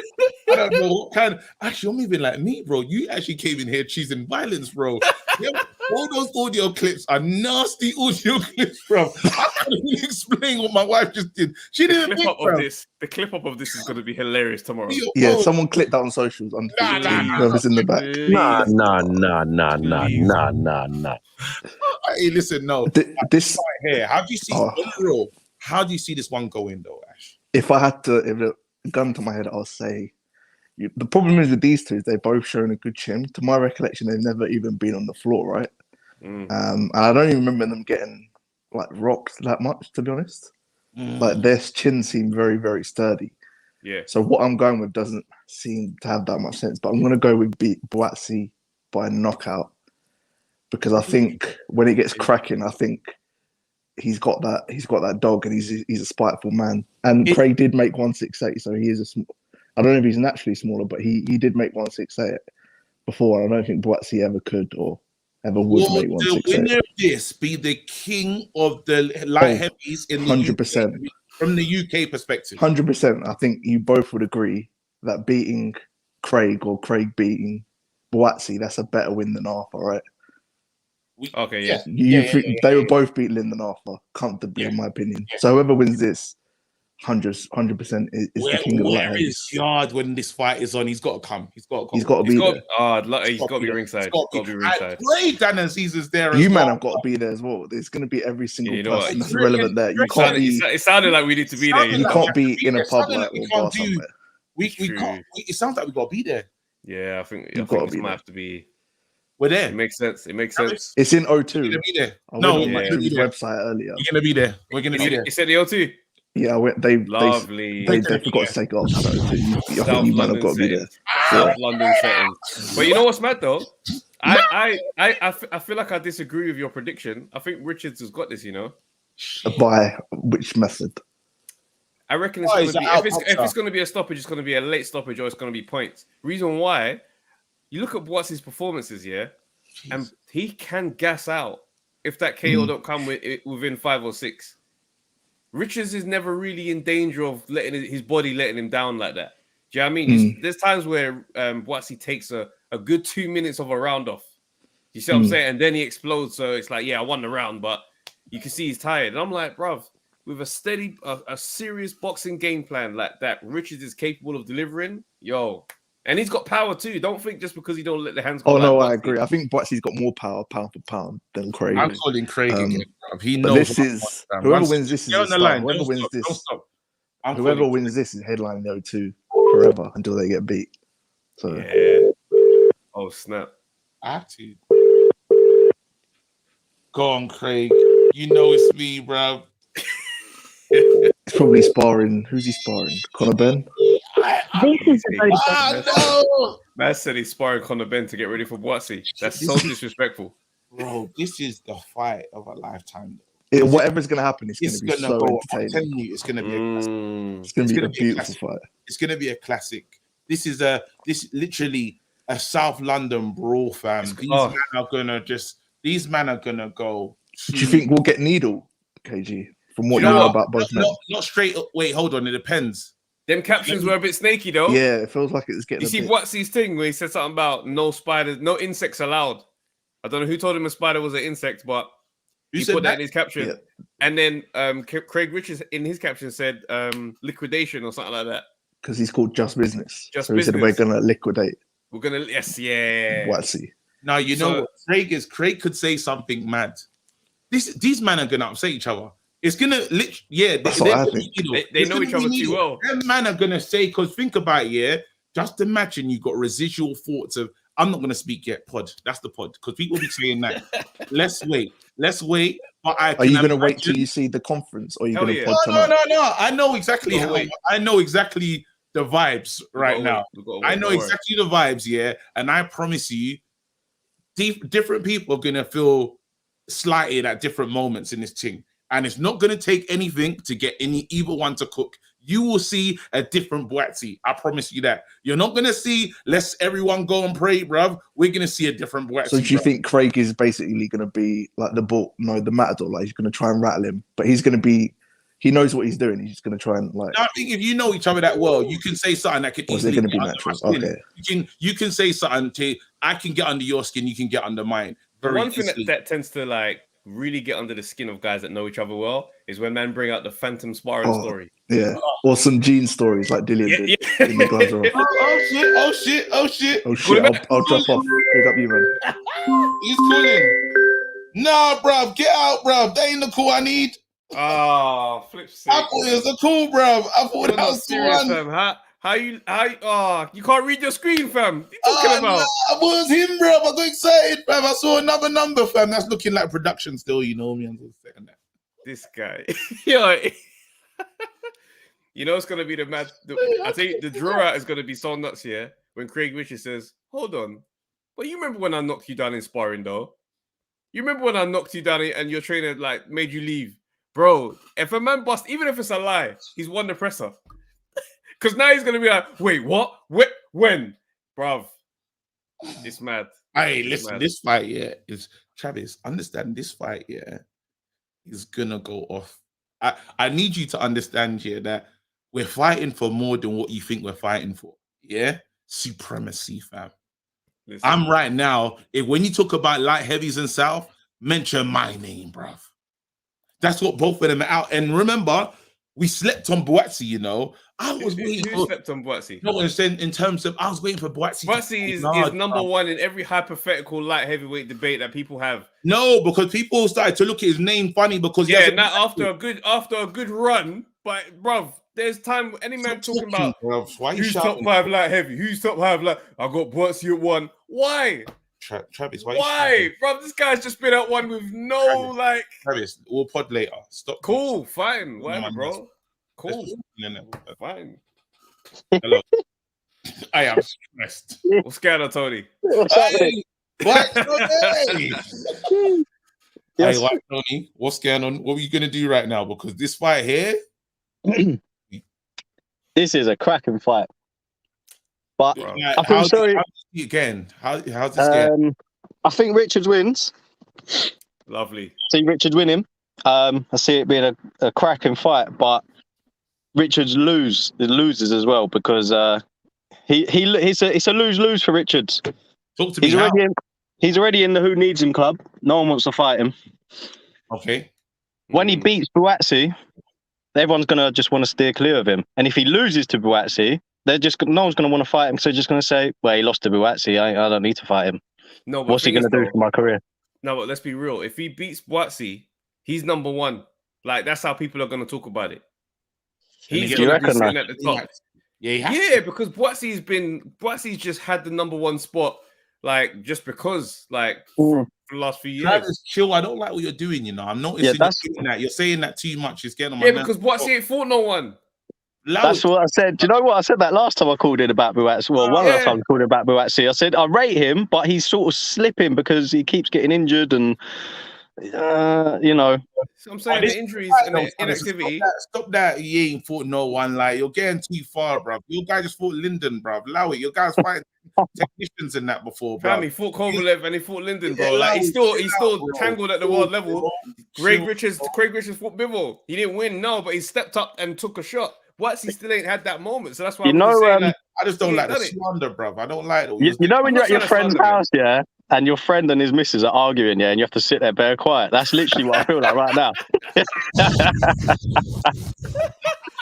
don't know what kind. Actually, I'm even like me, bro. You actually came in here choosing violence, bro. Yeah, all those audio clips are nasty audio clips, bro. I can't even explain what my wife just did. She didn't. The clip up of this is going to be hilarious tomorrow. Yeah, someone clicked that on socials. Whoever's in the back. Nah. Hey, listen, no. This right here. How do you see overall? How do you see this one going, though, Ash? If a gun to my head, I'll say the problem is with these two is they're both showing a good chin. To my recollection, they've never even been on the floor, right? And I don't even remember them getting like rocked that much, to be honest. Like their chin seemed very, very sturdy. Yeah. So what I'm going with doesn't seem to have that much sense, but I'm going to go with Buatsi by knockout because I think when it gets cracking, I think he's got that dog, and he's a spiteful man. And Craig did make 168, so he is I don't know if he's naturally smaller, but he did make 168 before. I don't think Buatsi ever could or ever would make 168. The winner of this be the king of the light heavies in the 100%. UK, from the UK perspective. 100%. I think you both would agree that beating Craig or Craig beating Buatsi, that's a better win than Arthur, right? Okay, yeah. They will both beat Lyndon Arthur comfortably, in my opinion. So whoever wins this, 100% is the king of the light heavies. Is Yard when this fight is on? He's got to come. He's got to be there. He's got to be ringside. Got to be ringside. Great, Dan and Caesar's there. You man have got to be there as well. There's going to be every single person that's relevant there. You can't be. It sounded like we need to be there. You can't be in a pub like or bar somewhere. We can't. It sounds like we got to be there. Yeah, I think this might have to be. We're there. It makes sense. It's in O2. We're gonna be there. No, on my website earlier. You're gonna be there. We're gonna be there. You said the O2. Yeah, they forgot to take it off. So I think you might have got to be there. South London setting. But you know what's mad though? I feel like I disagree with your prediction. I think Richards has got this. You know. By which method? I reckon it's going to be if it's going to be a stoppage, it's going to be a late stoppage or it's going to be points. Reason why, you look at Buatsi's performances, and he can gas out if that KO don't come within 5 or 6. Richards is never really in danger of letting his body letting him down like that. Do you know what I mean? There's times where Buatsi takes a good 2 minutes of a round off. You see what I'm saying? And then he explodes. So it's like, I won the round, but you can see he's tired. And I'm like, bruv, with a steady, a serious boxing game plan like that, Richards is capable of delivering. And he's got power too. Don't think just because he don't let the hands go. Oh no, I agree. I think Buatsi's got more power, pound for pound, than Craig. I'm calling Craig again. He knows. This is whoever wins this is whoever wins this. Whoever wins this is headlining the O2 forever until they get beat. So oh snap! I have to go on, Craig. You know it's me, bro. He's probably sparring. Who's he sparring? Conor Ben? Man said he's sparring Conor Ben to get ready for Buatsi. That's so disrespectful. Bro, this is the fight of a lifetime. Whatever's going to happen, it's going to be so entertaining. I'm telling you, it's going to be a classic. It's going to be a beautiful fight. It's going to be a classic. This is literally a South London brawl, fam. These men are gonna go. Do you think we'll get needle, KG? From what you know about both men? Not straight up. Wait, hold on. It depends. Them captions were a bit snaky though. Yeah, it feels like it's getting. You see Buatsi's thing where he said something about no spiders, no insects allowed. I don't know who told him a spider was an insect, but he put that in his caption. Yeah. And then Craig Richards in his caption said liquidation or something like that. Because he's called Just Business. Just Business. He said we're gonna liquidate. We're gonna Buatsi. Now you know what Craig could say something mad. These men are gonna upset each other. It's gonna that's what I think. They know each other too well. Them men are gonna say, because think about it, just imagine you got residual thoughts of I'm not gonna speak yet, pod. That's the pod. Because people be saying that. Let's wait. But are you gonna wait till you see the conference, or are you gonna pod tonight? No. I know exactly I know exactly the vibes right now. I know exactly the vibes, and I promise you, different people are gonna feel slighted at different moments in this thing, and it's not gonna take anything to get either one to cook. You will see a different Buatsi. I promise you that. You're not gonna see let's everyone go and pray, bruv. We're gonna see a different Buatsi. So do you think Craig is basically gonna be like the matador? Like he's gonna try and rattle him, but he's gonna be. He knows what he's doing. He's just going to try and like. I think if you know each other that well, you can say something that could easily. Is it going to be natural? Okay. You can say something. I can get under your skin. You can get under mine. One thing that tends to like really get under the skin of guys that know each other well is when men bring out the phantom sparring story. Yeah, or some Gene stories like Dillian did. In the gloves off. Oh shit! I'll drop off. Pick up you, man. He's calling. Nah, bruv, get out, bruv. That ain't the call I need. Oh, flip sake. I thought it was a cool, bro. I thought that was serious, fam. How you can't read your screen, fam. What you talking about? Nah, it was him, bro. I got excited, fam. I saw another number, fam. That's looking like production still, you know me. I'm just saying that. This guy. You know it's gonna be I think the draw out is gonna be so nuts here when Craig Richards says, hold on. But you remember when I knocked you down in sparring though? You remember when I knocked you down and your trainer like made you leave? Bro, if a man bust, even if it's a lie, he's won the presser. Because now he's going to be like, wait, what? When? Bruv, it's mad. Hey, listen, this fight, is Travis, understand this fight, is going to go off. I need you to understand here that we're fighting for more than what you think we're fighting for. Yeah? Supremacy, fam. Listen. I'm right now, when you talk about light heavies and South, mention my name, bruv. That's what both of them are out. And remember, we slept on Buatsi, you know. I was waiting Who slept on Buatsi? No, in terms of, I was waiting for Buatsi. Buatsi is number one in every hypothetical light heavyweight debate that people have. No, because people started to look at his name funny because after a good run, but bruv, there's time any man talking about who's top 5 light heavy, who's top 5 light. I got Buatsi at 1. Why? Travis, why? Bro, this guy's just been at 1 with no Travis, we'll pod later. Stop. Cool, fine, whatever, bro. Cool. Fine. Hello. I am stressed. What's going on, Tony? Hey, what? Yes. Hey, what, Tony? What's going on? What are you gonna do right now? Because this fight here, this is a cracking fight. But I think how's this game? I think Richards wins. Lovely. See Richards winning. I see it being a cracking fight, but Richards loses as well because it's a lose-lose for Richards. Talk to me. He's already in the Who Needs Him club. No one wants to fight him. Okay. When he beats Buatsi, everyone's gonna just want to steer clear of him. And if he loses to Buatsi, no one's gonna want to fight him because they're just gonna say, "Well, he lost to Buatsi. I don't need to fight him." No, but what's he gonna do for my career? No, but let's be real. If he beats Buatsi, he's number 1. Like that's how people are gonna talk about it. He's gonna be sitting at the top. Yeah, because Buatsi's just had the number 1 spot, like just because, for the last few years. Travis, chill. I don't like what you're doing. You know, I'm noticing you're saying that too much. It's getting on my nerves. Because Buatsi ain't fought no one. That's what I said. Do you know what I said that last time I called in about Buatsi? Well, one of the times I called in about Buatsi, I said I rate him, but he's sort of slipping because he keeps getting injured and. You know, so I'm saying the injuries and the inactivity. Stop that! He ain't fought no one. Like you're getting too far, bro. Your guy just fought Linden, bro. Allow it. Your guy's fighting technicians in that before, bro. He fought Kovalev and he fought Linden, bro. Like he's still tangled at the world level. Craig Richards fought Bivol. He didn't win, no, but he stepped up and took a shot. Buatsi still ain't had that moment, so that's why I just don't like the slander, bro. I don't like it. You know when you're at your friend's house, and your friend and his missus are arguing, and you have to sit there bare quiet. That's literally what I feel like right now.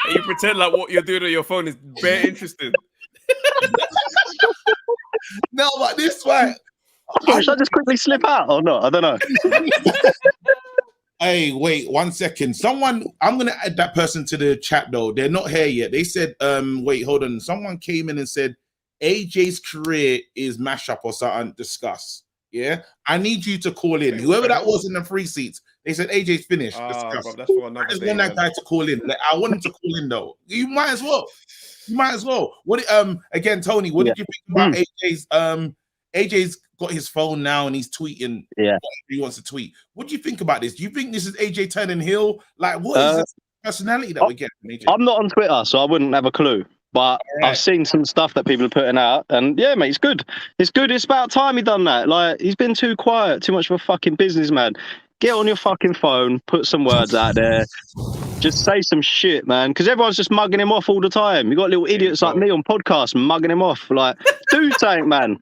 You pretend like what you're doing on your phone is bare interesting. No, but this fight. Should I just quickly slip out or not? I don't know. Hey, wait 1 second. I'm gonna add that person to the chat though. They're not here yet. They said, wait, hold on. Someone came in and said AJ's career is mashup or something. Discuss. Yeah, I need you to call in. Whoever that was in the free seats, they said AJ's finished. Discuss. Bro, that's for another I just want that guy to call in. Like, I want him to call in though. You might as well. What? Again, Tony. What did you think about AJ's? AJ's got his phone now and he's tweeting. Yeah, he wants to tweet. What do you think about this? Do you think this is AJ turning heel? Like, what is the personality that we're getting? AJ? I'm not on Twitter, so I wouldn't have a clue. But I've seen some stuff that people are putting out, and yeah, mate, it's good. It's good. It's about time he done that. Like, he's been too quiet, too much of a fucking businessman. Get on your fucking phone, put some words out there. Just say some shit, man. Because everyone's just mugging him off all the time. You got little idiots like me on podcasts mugging him off. Like, do something, man.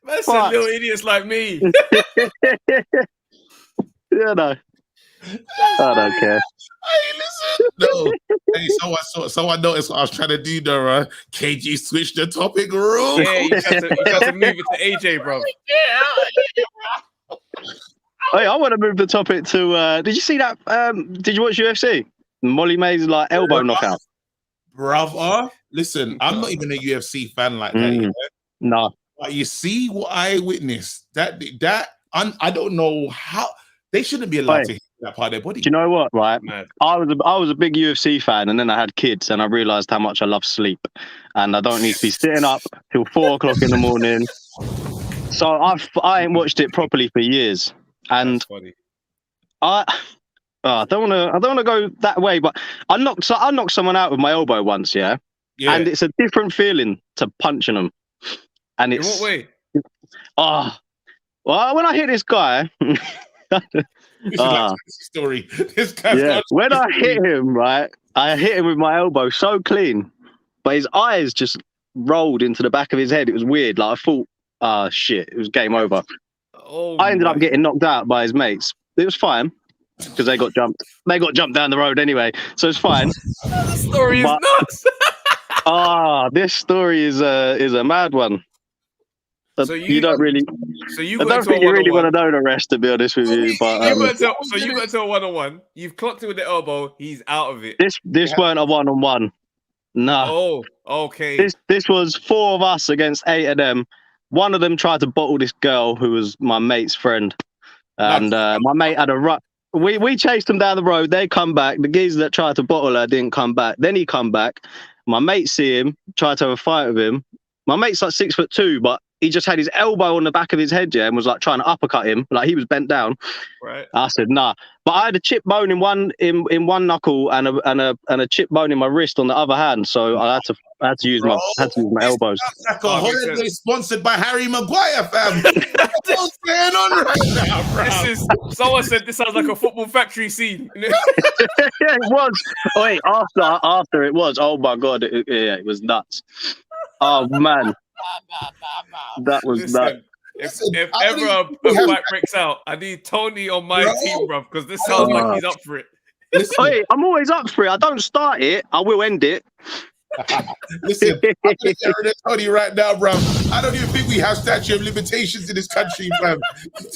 Man said little idiots like me. Yeah, no. I don't care. Hey, listen. No. Hey, someone noticed what I was trying to do there, right? KG switched the topic real. Yeah, you got to move it to AJ, bro. Hey, I want to move the topic to did you see that did you watch UFC? Molly May's like elbow knockout. Brother, listen, I'm not even a UFC fan like that. You know? No. But you see what I witnessed. I don't know how they shouldn't be allowed to hit that part of their body. Do you know what? Right, I was a big UFC fan, and then I had kids, and I realized how much I love sleep, and I don't need to be sitting up till 4 o'clock in the morning. So I ain't watched it properly for years, and I don't want to go that way, but I knocked someone out with my elbow once, yeah, and it's a different feeling to punching them. And it's in what way? Well, when I hit this guy, story. This guy's when I hit him, right, I hit him with my elbow so clean, but his eyes just rolled into the back of his head. It was weird. Like I thought, shit, it was game over. I ended up getting knocked out by his mates. It was fine because they got jumped. They got jumped down the road anyway, so it's fine. This story is nuts. This story is a mad one. So you don't really. So you I don't think you really want to know the rest, to be honest with you. But you got to a 1-on-1. You've clocked it with the elbow. He's out of it. This weren't a 1-on-1. No. Oh, okay. This was 4 of us against 8 of them. One of them tried to bottle this girl who was my mate's friend, and my mate had a rut. We chased them down the road. They come back. The geezer that tried to bottle her didn't come back. Then he come back. My mate see him, tried to have a fight with him. My mate's like 6'2", but he just had his elbow on the back of his head, and was like trying to uppercut him, like he was bent down. Right. I said nah, but I had a chip bone in one knuckle and a chip bone in my wrist on the other hand, so I had to use my elbows. That's like a holiday sponsored by Harry Maguire, fam. What's going on right now, bro? Someone said this sounds like a Football Factory scene. Yeah, it was. Oh, wait, after it was. Oh my god, it was nuts. Oh man. That was nuts. If ever a fight breaks out, I need Tony on my team, bruv, because this sounds like he's up for it. Hey, I'm always up for it. I don't start it, I will end it. Listen, I'm staring at Tony right now, bro. I don't even think we have statute of limitations in this country, bro.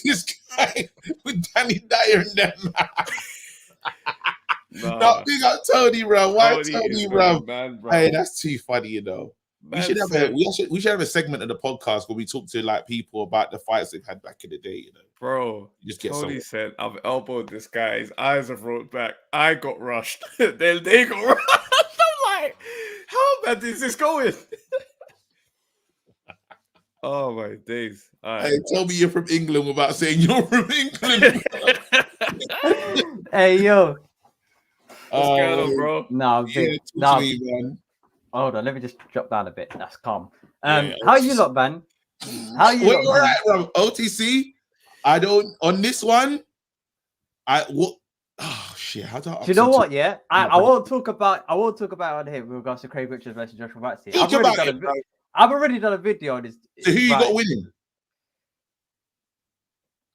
This guy with Danny Dyer and them. No, big up Tony, bro. Why Tony, bro? Man, bro? Hey, that's too funny, you know. We should have a segment of the podcast where we talk to like people about the fights they've had back in the day, you know. Bro, you just get Tony said, I've elbowed this guy, his eyes have rolled back. I got rushed. Then they got rushed. I'm like, how bad is this going? Oh my days. All right. Hey, tell me you're from England without saying you're from England. Hey yo. What's going on, bro? No, man. Hold on, let me just drop down a bit. That's calm. How you lot, man? How you lot, all right, bro. OTC. I don't on this one. Oh shit! How do I? Do you know what? Yeah, I won't talk about. I won't talk about on here with regards to Craig Richards versus Joshua Buatsi. I've already done a video on this. So who you got winning?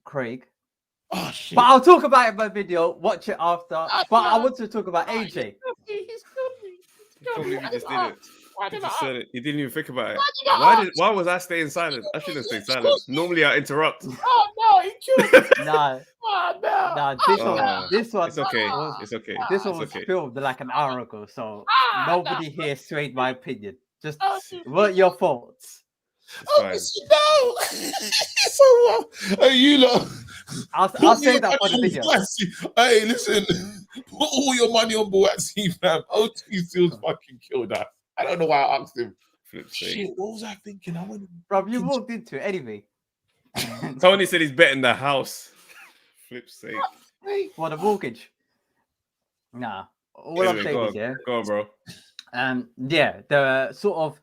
Craig. Oh shit! But I'll talk about it in my video. Watch it after. But I want to talk about AJ. You just did it. You just said it. You didn't even think about it. Why was I staying silent? I shouldn't stay silent. Normally I interrupt. Oh no, he killed me. Nah. Oh no. Nah, this one. It's okay. It's okay. This one was filmed like an hour ago, so nobody here swayed my opinion. Just what are your thoughts? No. So hey, you lot. I'll say that for the video. Hey, listen. Put all your money on Buatsi, fam. Ortiz was fucking killed us. I don't know why I asked him. Shit, what was I thinking? Bro, you walked into it anyway. Tony said he's betting the house. Flip's sake. For the mortgage. Nah. All I'm saying is, yeah. Go on, bro. Yeah, the sort of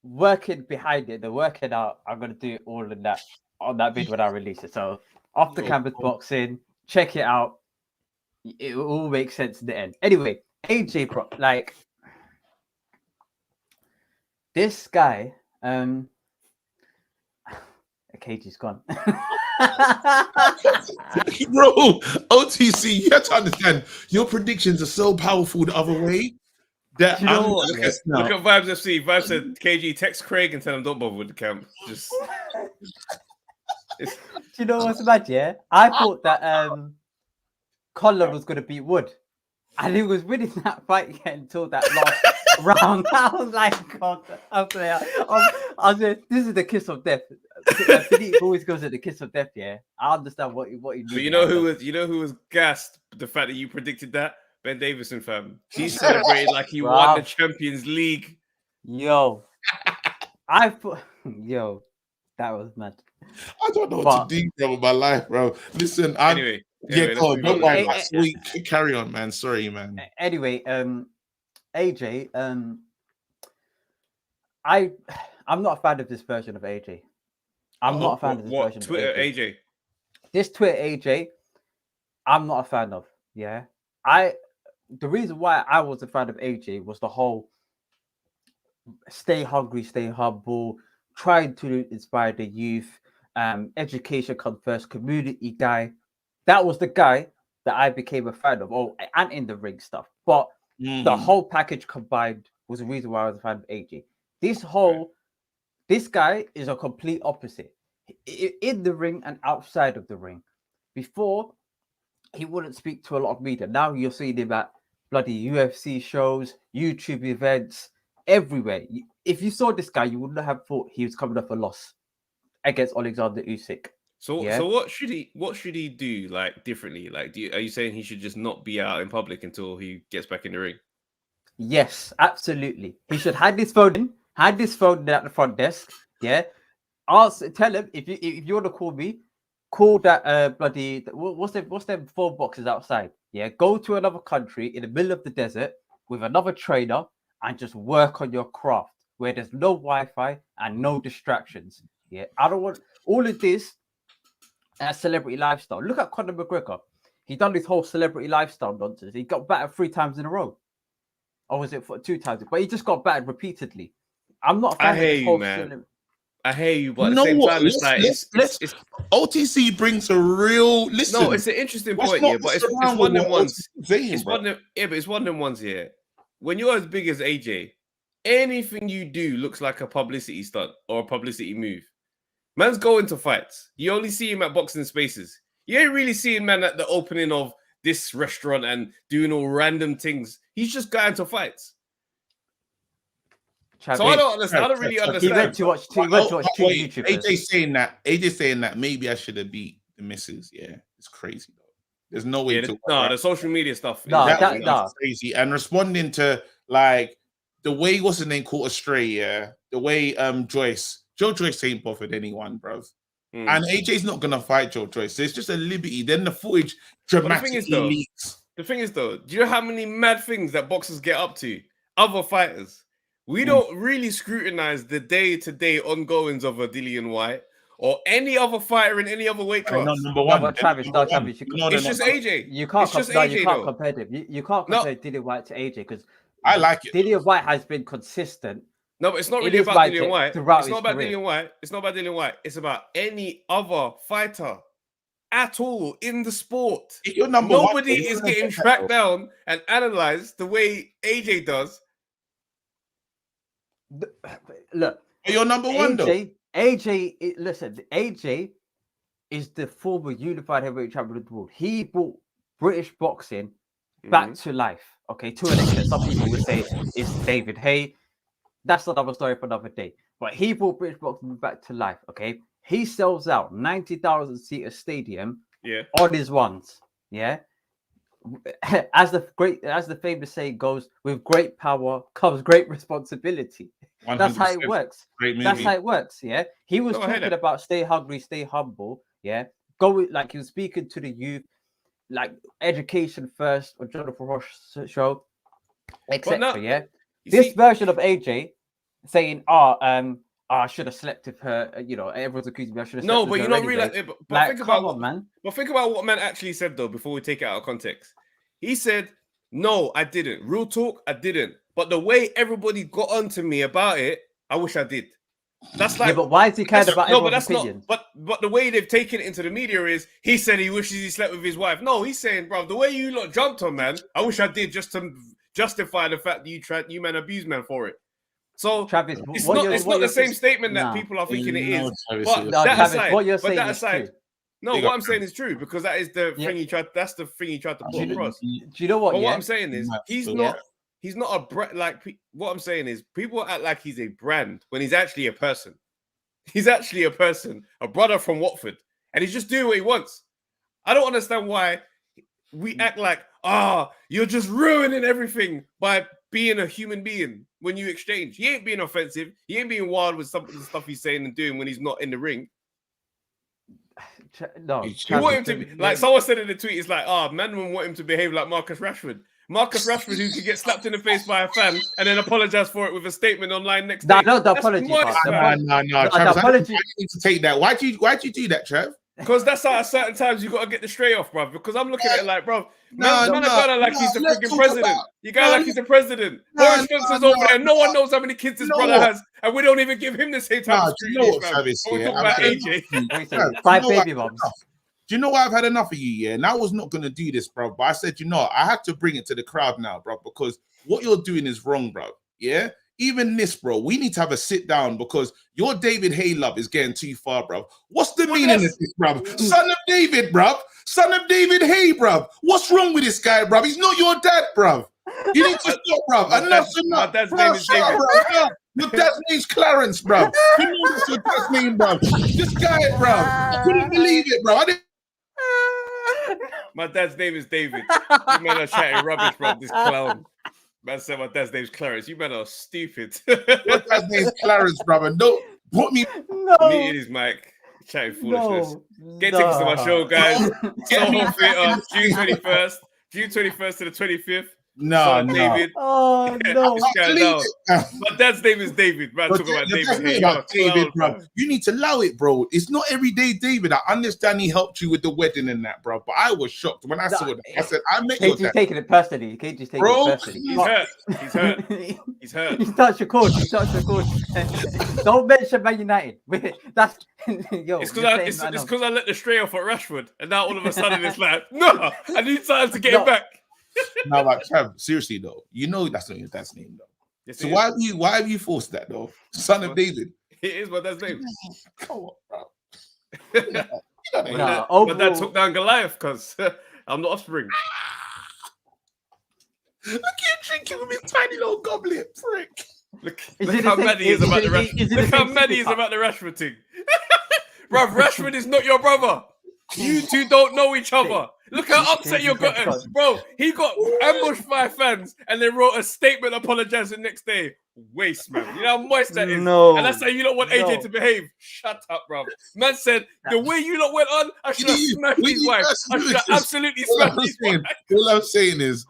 working behind it, the working out, I'm gonna do all of that on that video when I release it. So off the canvas boxing, check it out. It will all make sense in the end. Anyway, AJ Pro, like this guy, KG's gone. Bro, OTC, you have to understand your predictions are so powerful the other way. That you know look at Vibes FC. Vibes said KG text Craig and tell him don't bother with the camp. Just do you know what's bad? Yeah, I thought that Collar was going to beat Wood, and he was winning that fight until that last round. I was like, God, I said, this is the kiss of death. Philippe always goes at the kiss of death. Yeah, I understand what he means. But you know who was gassed? The fact that you predicted that. Ben Davison, fam. He celebrated like he won the Champions League. Yo, that was mad. I don't know what to do, bro, with my life, bro. Listen, anyway, Yeah, God, don't worry. Last week, carry on, man. Sorry, man. Anyway, AJ, I'm not a fan of this version of AJ. I'm not a fan of this version Twitter of AJ. AJ. This Twitter AJ, I'm not a fan of. Yeah, the reason why I was a fan of AJ was the whole stay hungry, stay humble, trying to inspire the youth, education comes first, community guy. That was the guy that I became a fan of. Oh, and in the ring stuff. But the whole package combined was the reason why I was a fan of AJ. This guy is a complete opposite. In the ring and outside of the ring. Before, he wouldn't speak to a lot of media. Now you're seeing him at bloody UFC shows, YouTube events, everywhere. If you saw this guy, you wouldn't have thought he was coming off a loss against Alexander Usyk. So what should he do like differently? Like, are you saying he should just not be out in public until he gets back in the ring? Yes, absolutely. He should hand his phone in at the front desk. Yeah, tell him if you want to call me, call that bloody what's them 4 boxes outside. Yeah, go to another country in the middle of the desert with another trainer and just work on your craft where there's no Wi-Fi and no distractions. Yeah, I don't want all of this celebrity lifestyle. Look at Conor McGregor. He done this whole celebrity lifestyle nonsense. He got battered 3 times in a row. Or was it 2 times? But he just got battered repeatedly. I'm not a fan I hear you, man. I hear you, but at the same time, it's like it's OTC brings a real listen. No, it's an interesting point here, but it's one of them ones. It's one of them ones here. When you're as big as AJ, anything you do looks like a publicity stunt or a publicity move. Man's going to fights. You only see him at boxing spaces. You ain't really seeing man at the opening of this restaurant and doing all random things. He's just going to fights. So I don't understand. I don't really understand. He went to watch two YouTubers. AJ saying that maybe I should have beat the missus. Yeah, it's crazy though. There's no way to. No, the social media stuff. That's crazy. And responding to like the way what's the name caught astray. Yeah, the way Joe Joyce ain't bothered anyone, bro. And AJ's not gonna fight Joe Joyce. There's just a liberty. Then the footage dramatically leaks. The thing is though, do you know how many mad things that boxers get up to? Other fighters. We don't really scrutinize the day-to-day ongoings of a Dillian White or any other fighter in any other weight class. Number one. No, Travis. It's just AJ. You can't compare them. You can't compare Dillian White to AJ because I like it. Dillian White has been consistent. No, but it's not really about Dillian White. It's not about Dillian White. It's not about Dillian White. It's about any other fighter at all in the sport. Nobody is getting tracked down and analyzed the way AJ does. Look, you're number one though. AJ is the former unified heavyweight champion of the world. He brought British boxing back to life. Okay, to an extent, some people would say it's David Haye. That's another story for another day. But he brought British boxing back to life. Okay, he sells out 90,000 seater stadium on his ones. Yeah. As the famous saying goes, with great power comes great responsibility. 100%. That's how it works. That's how it works. Yeah, he was talking about stay hungry, stay humble. Yeah, like he was speaking to the youth, like education first on Jonathan Ross show, etc. Yeah, this version of AJ saying, I should have slept with her. Everyone's accusing me. I should have. No, but you don't realize. But think about man. But think about what man actually said though. Before we take it out of context, he said, "No, I didn't. Real talk, I didn't. But the way everybody got onto me about it, I wish I did." That's like. But why is he cared about everyone's opinion? But the way they've taken it into the media is he said he wishes he slept with his wife. No, he's saying, bro, the way you lot jumped on man, I wish I did just to justify the fact that you man abuse man for it. So Travis, it's not the same statement that people are thinking it is. But what you're saying is true. No, what I'm saying is true because that is the thing he tried. That's the thing he tried to put across. Do you know what? But what I'm saying is he's not a brand. Like what I'm saying is people act like he's a brand when he's actually a person. He's actually a person, a brother from Watford, and he's just doing what he wants. I don't understand why we act like you're just ruining everything by being a human being when you exchange. He ain't being offensive. He ain't being wild with some of the stuff he's saying and doing when he's not in the ring. No, you want him to be like someone said in the tweet. It's like, oh, man, wouldn't want him to behave like Marcus Rashford. Marcus Rashford, who could get slapped in the face by a fan and then apologize for it with a statement online next day. No, the apology. No, Travis, apology. I need to take that. Why'd you do that, Trev? Because that's how at certain times you got to get the stray off, bro. Because I'm looking at it like, bro, man got like he's the freaking president. You got like he's the president. Boris Johnson's over there. No one knows how many kids his brother has, and we don't even give him the same type of scrutiny. We're talking about AJ. 5 baby moms. Do you know why I've had enough of you? Yeah, and I was not gonna do this, bro. But I said, you know, I had to bring it to the crowd now, bro, because what you're doing is wrong, bro. Yeah. Even this, bro, we need to have a sit down because your David Hay love is getting too far, bro. What's the meaning of this, bro? Son of David, bro. Son of David Hay, bro. What's wrong with this guy, bro? He's not your dad, bro. You need to stop, bro. Enough's enough. My dad's name is David. Bro. Your dad's name's Clarence, bro. You know that's your dad's name, bro. This guy, bro. I couldn't believe it, bro. My dad's name is David. You men are chatting rubbish, bro. This clown. Man said my dad's name's Clarence. You men are stupid. Your dad's name's Clarence, brother. No, put me. No. Me and his mic chatting foolishness. Get tickets to my show, guys. Soho Theatre, June 21st. June 21st to the 25th. No. David. Oh, no. My dad's name is David. Man, talking about David. Bro. You need to allow it, bro. It's not everyday David. I understand he helped you with the wedding and that, bro. But I was shocked when I saw that. I said, I met you. KG's taking it personally. KG's taking it personally. He's hurt. He starts your course. Don't mention Man United. That's yo. It's because I let the stray off at Rashford, and now all of a sudden it's like, no, I need time to get him back. No, but Trav, seriously though, you know that's not your dad's name though. Yes, so why have you forced that though? Son of David. It is my dad's name. Come on, bro. My dad took down Goliath because I'm the offspring. Look at him drinking with his tiny little goblet, prick. Look how mad he is about the Rashford. Look how mad he is about the Rashford thing. Bruv, Rashford is not your brother. You two don't know each other. Look how upset you got, bro. He got ambushed by fans and they wrote a statement apologizing the next day. Waste, man. You know how moist that is. No, and that's how you don't want AJ to behave. Shut up, bro. Man said the way you lot went on, I should have smashed his wife. I should have absolutely smashed his wife. All I'm saying is,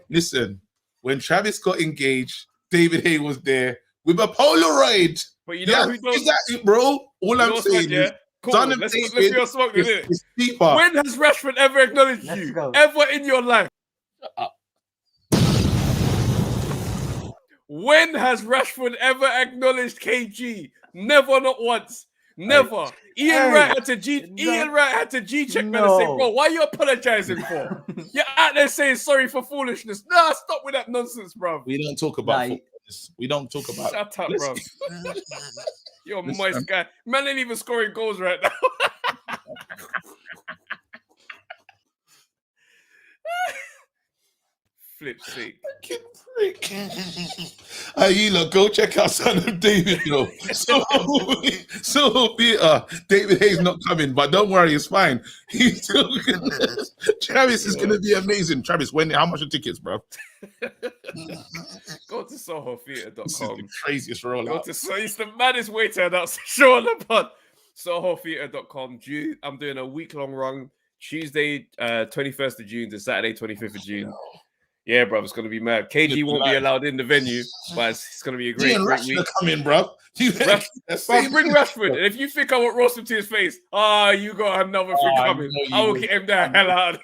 listen. When Travis got engaged, David Hay was there with a Polaroid. But you know who does exactly, bro. All I'm saying is. Cool. Let's be your smoke, when has Rashford ever acknowledged you? Ever in your life? When has Rashford ever acknowledged KG? Never, not once. Never. Ian Wright had to G-check man and say, bro, why are you apologizing for? You're out there saying sorry for foolishness. Nah, stop with that nonsense, bro. We don't talk about football. We don't talk about Shut up, bro. You're a moist guy. Man ain't even scoring goals right now. Flip sake. You look, go check out Son of David, yo. So David Hay's not coming, but don't worry, it's fine. He's still Travis is gonna be amazing. Travis, how much are tickets, bro? Go to SohoTheatre.com. This is the craziest rollout. It's the maddest way to announce the show on the pod. SohoTheatre.com. I'm doing a week-long run. Tuesday, 21st of June to Saturday, 25th of June. Yeah, bro, it's going to be mad. KG won't be allowed in the venue, but it's going to be a great week. Come in, bro. Bring Rashford. And if you think I want roast him to his face, you got another thing coming. I will get him the hell out.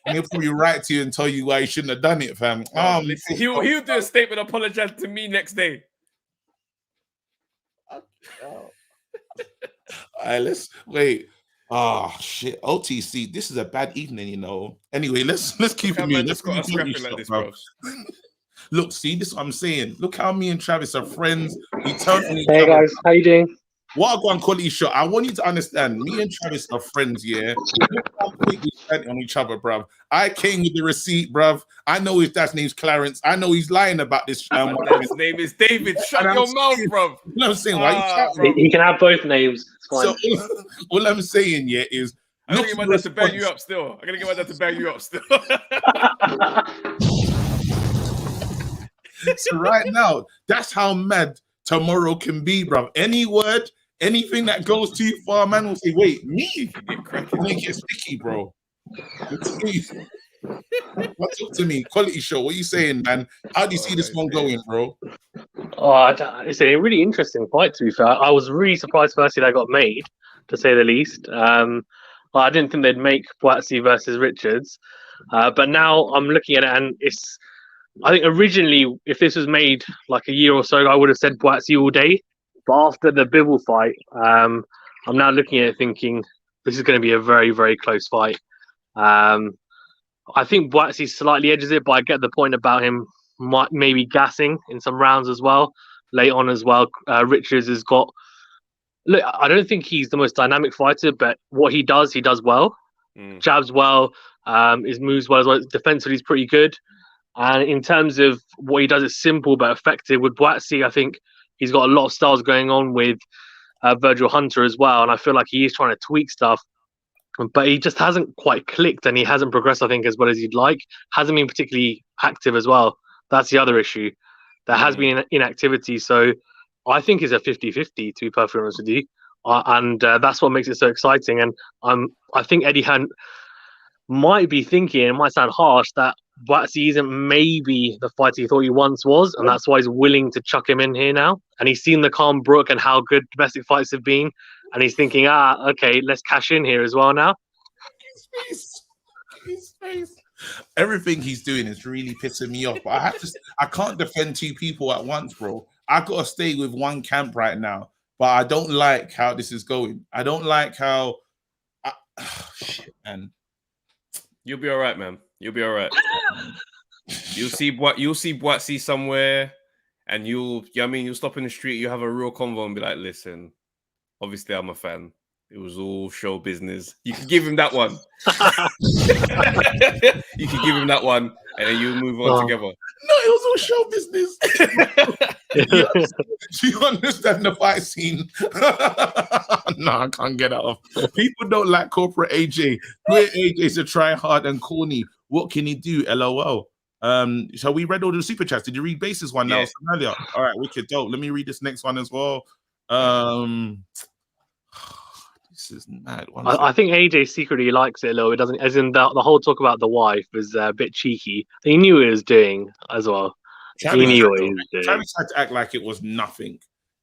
And he'll probably write to you and tell you why you shouldn't have done it, fam. Listen, he'll do a statement, apologize to me next day. All right, let's wait. Oh shit, OTC. This is a bad evening, you know. Anyway, let's keep it moving. Let's got scrapping like this, bro. Look, see, this is what I'm saying. Look how me and Travis are friends. We turn on each other. Hey guys, how you doing? What I go and quality shot. I want you to understand. Me and Travis are friends, yeah. Look how quick we spent on each other, bruv. I came with the receipt, bruv. I know his dad's name's Clarence. I know he's lying about this. His name is David. Shut your mouth, bruv. You know what I'm saying? Why you can have both names. So all I'm saying, yeah, is I'm gonna get my dad to bang you up still. So right now, that's how mad tomorrow can be, bruv. Any word, Anything that goes too far, man will say, "Wait, me?" And it gets sticky, bro. What's up to me? Quality show. What are you saying, man? How do you see this one going, bro? It's a really interesting fight, to be fair. I was really surprised firstly that got made, to say the least. I didn't think they'd make Buatsi versus Richards. But now I'm looking at it, and I think originally, if this was made like a year or so ago, I would have said Buatsi all day. But after the Bivol fight, I'm now looking at it thinking this is going to be a very, very close fight. I think Buatsi slightly edges it, but I get the point about him maybe gassing in some rounds as well, late on as well. Richards has got... Look, I don't think he's the most dynamic fighter, but what he does well. Jabs well, his moves well as well. Defensively, he's pretty good. And in terms of what he does, it's simple but effective. With Buatsi, I think he's got a lot of styles going on with Virgil Hunter as well, and I feel like he is trying to tweak stuff. But he just hasn't quite clicked, and he hasn't progressed, I think, as well as he'd like. Hasn't been particularly active as well. That's the other issue. There has been inactivity. So I think it's a 50-50, to be perfectly honest with you. And that's what makes it so exciting. And I think Eddie Hearn might be thinking, it might sound harsh, that Buatsi isn't maybe the fighter he thought he once was, and that's why he's willing to chuck him in here now. And he's seen the Calm Brook and how good domestic fights have been. And he's thinking, okay, let's cash in here as well now. His face. Everything he's doing is really pissing me off. But I can't defend two people at once, bro. I gotta stay with one camp right now. But I don't like how this is going. I don't like how. Shit, man. You'll be all right, man. You'll be all right. You'll see Buatsi somewhere, and you'll stop in the street. You have a real convo and be like, listen. Obviously, I'm a fan. It was all show business. You can give him that one. You can give him that one, and then you move on together. No, it was all show business. Do you understand the fight scene? No, I can't get out of. People don't like corporate AJ. Great AJ's a try hard and corny. What can he do? LOL. So we read all the super chats. Did you read Base's one now? Earlier? All right, wicked dope. Let me read this next one as well. This is mad. I think AJ secretly likes it a little. It doesn't, as in the whole talk about the wife was a bit cheeky. He knew what he was doing as well. He knew what he was doing. Travis had to act like it was nothing.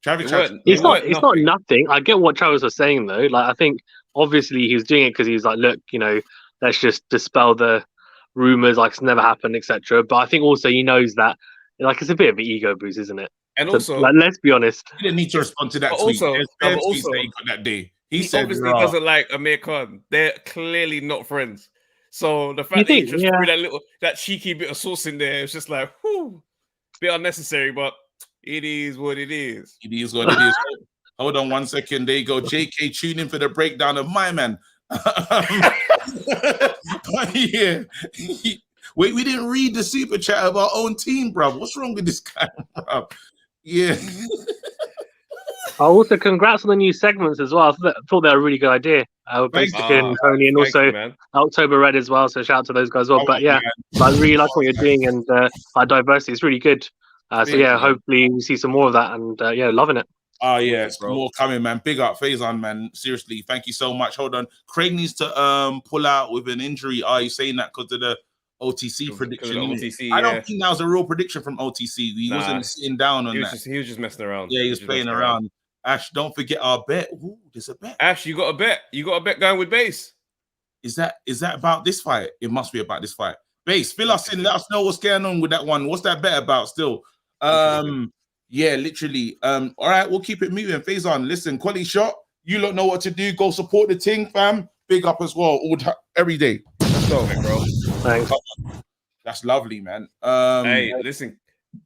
It's not nothing. I get what Travis was saying though. Like, I think obviously he was doing it because he was like, look, let's just dispel the rumors, like it's never happened, etc. But I think also he knows that, like, it's a bit of an ego boost, isn't it? And also, like, let's be honest. He didn't need to respond to that tweet. That he got that day. He said, obviously doesn't like Amir Khan. They're clearly not friends. So the fact that he just threw that cheeky bit of sauce in there, it's just like, whew, bit unnecessary, but it is what it is. It is what it is. Hold on 1 second. There you go. JK, tune in for the breakdown of my man. Yeah. Wait, we didn't read the super chat of our own team, bro. What's wrong with this guy, bro? Yeah. Also, congrats on the new segments as well. I thought they were a really good idea. Basically, and Tony, and also October Red as well. So shout out to those guys as well. But yeah, I really like what you're doing, and our diversity is really good. So yeah, hopefully we see some more of that, and yeah, loving it. Oh yeah, it's more coming, man. Big up, Faison, man. Seriously, thank you so much. Hold on, Craig needs to pull out with an injury. Are you saying that because of the OTC prediction? OTC, I don't think that was a real prediction from OTC. He wasn't sitting down on that. He was just messing around. Yeah, he was playing around. Ash, don't forget our bet. Ooh, there's a bet. Ash, you got a bet. You got a bet going with Base. Is that about this fight? It must be about this fight. Base, fill us in. Let us know what's going on with that one. What's that bet about still? Yeah, literally. All right, we'll keep it moving. Faison, listen, quality shot. You lot know what to do. Go support the team, fam. Big up as well. Every day. Let's go, bro. Thanks. That's lovely, man. Hey, listen.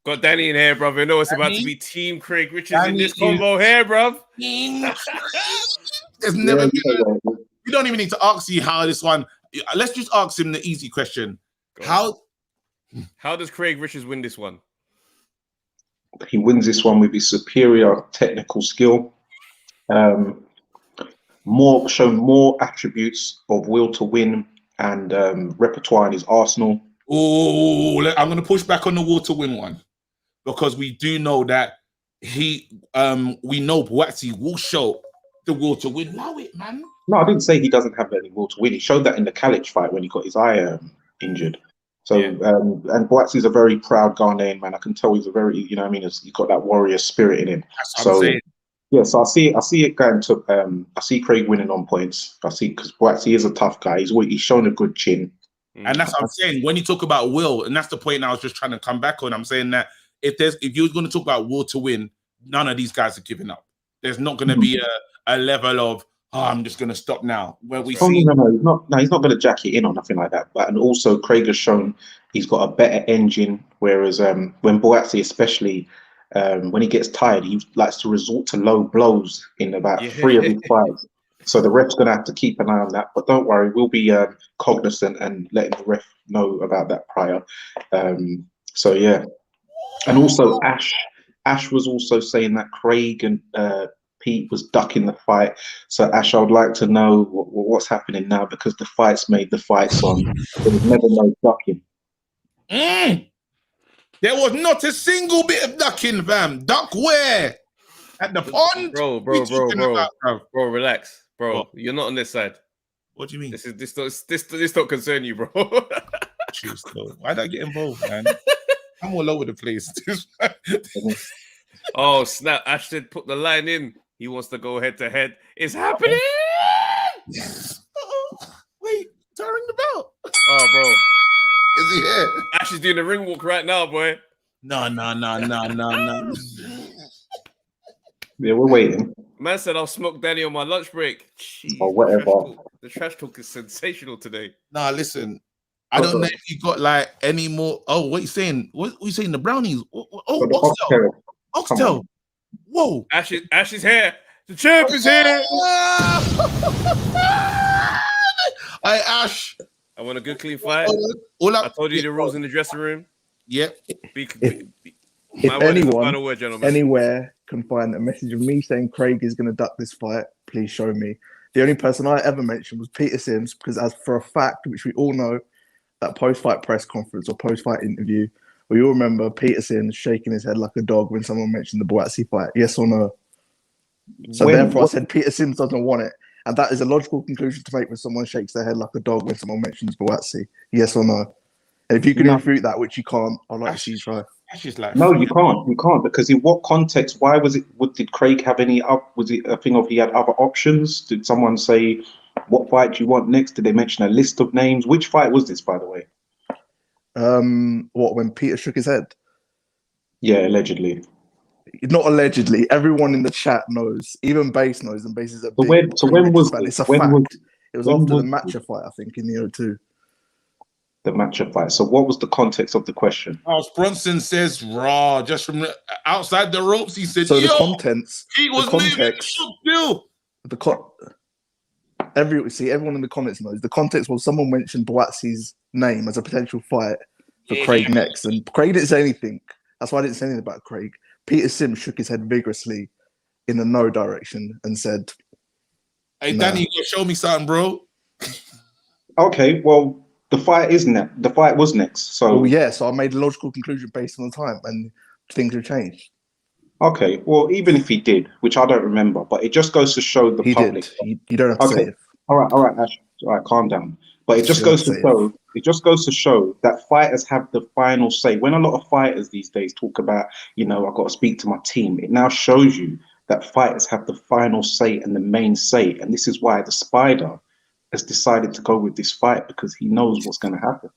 Got Danny in here, brother. You know it's about to be Team Craig Richards in this combo here, bruv. There's never been we don't even need to ask you how this one. Let's just ask him the easy question. How does Craig Richards win this one? He wins this one with his superior technical skill. Shown more attributes of will to win and repertoire in his arsenal. Oh, I'm going to push back on the will to win one because we do know that we know Buatsi will show the will to win. Allow it, man. No, I didn't say he doesn't have any will to win. He showed that in the Kalic fight when he got his eye injured. So, and Buatsi's a very proud Ghanaian man. I can tell he's a very, you know what I mean? He's got that warrior spirit in him. That's what I'm saying. Yeah, so I see it going to, I see Craig winning on points. I see, because Buatsi is a tough guy. He's shown a good chin. And that's what I'm saying. When you talk about will, and that's the point I was just trying to come back on, I'm saying that if you're going to talk about will to win, none of these guys are giving up. There's not going to be a level of, I'm just going to stop now. Where we see, no, he's not going to jack it in or nothing like that. But and also Craig has shown he's got a better engine. Whereas when Buatsi, especially when he gets tired, he likes to resort to low blows in about 3 of his fights. So the ref's going to have to keep an eye on that. But don't worry, we'll be cognizant and letting the ref know about that prior. So yeah, and also Ash was also saying that Craig and Pete was ducking the fight. So Ash, I would like to know what's happening now, because the fights made the fights on. There was never no ducking. There was not a single bit of ducking, fam. Duck where? At the pond? Bro, relax. Bro, you're not on this side. What do you mean? This don't concern you, bro. Why'd I get involved, man? I'm all over the place. Oh, snap. Ash said put the line in. He wants to go head to head. It's happening. Wait, turning the bell. Oh, bro. Is he here? Ash is doing the ring walk right now, boy. No. Yeah, we're waiting. Man said I'll smoke Danny on my lunch break. Jeez, or whatever. The trash talk is sensational today. Nah, listen. I don't know if you got like any more. Oh, what you saying? What you saying? The brownies? Oh, oxtail. Whoa. Ash is here. The champ is here. Hey, Ash. I want a good, clean fight. I told you the rules in the dressing room. Yep. If anyone, anywhere can find a message of me saying Craig is going to duck this fight, please show me. The only person I ever mentioned was Peter Sims, because as for a fact, which we all know, that post-fight press conference or post-fight interview, we all remember Peter Sims shaking his head like a dog when someone mentioned the Buatsi fight. Yes or no? So therefore, I said Peter Sims doesn't want it. And that is a logical conclusion to make when someone shakes their head like a dog when someone mentions Buatsi. Yes or no? And if you can refute that, which you can't, I'd like to see you try. No, you can't. You can't, because in what context? Why was it? Did Craig have any? Was it a thing of he had other options? Did someone say, "What fight do you want next"? Did they mention a list of names? Which fight was this, by the way? When Peter shook his head? Yeah, allegedly. Not allegedly. Everyone in the chat knows. Even Base knows, and Base is a big. When was it's a fact? It was after the Matcha fight, I think, in the 02. The Matcha fight. So what was the context of the question? Bronson says raw, just from outside the ropes. He said, so the contents. He was context. Everyone in the comments knows. The context was someone mentioned Buatsi's name as a potential fight for Craig next, and Craig didn't say anything. That's why I didn't say anything about Craig. Peter Sims shook his head vigorously in the no direction and said, "Hey, nah. Danny, you show me something, bro." Okay, well. The fight is next. The fight was next. So so I made a logical conclusion based on the time, and things have changed. Okay, well, even if he did, which I don't remember, but it just goes to show the public. You don't have to say it. All right, Ash. All right, calm down. But it just goes to show. It just goes to show that fighters have the final say. When a lot of fighters these days talk about, I've got to speak to my team, it now shows you that fighters have the final say and the main say, and this is why the Spider has decided to go with this fight, because he knows what's going to happen.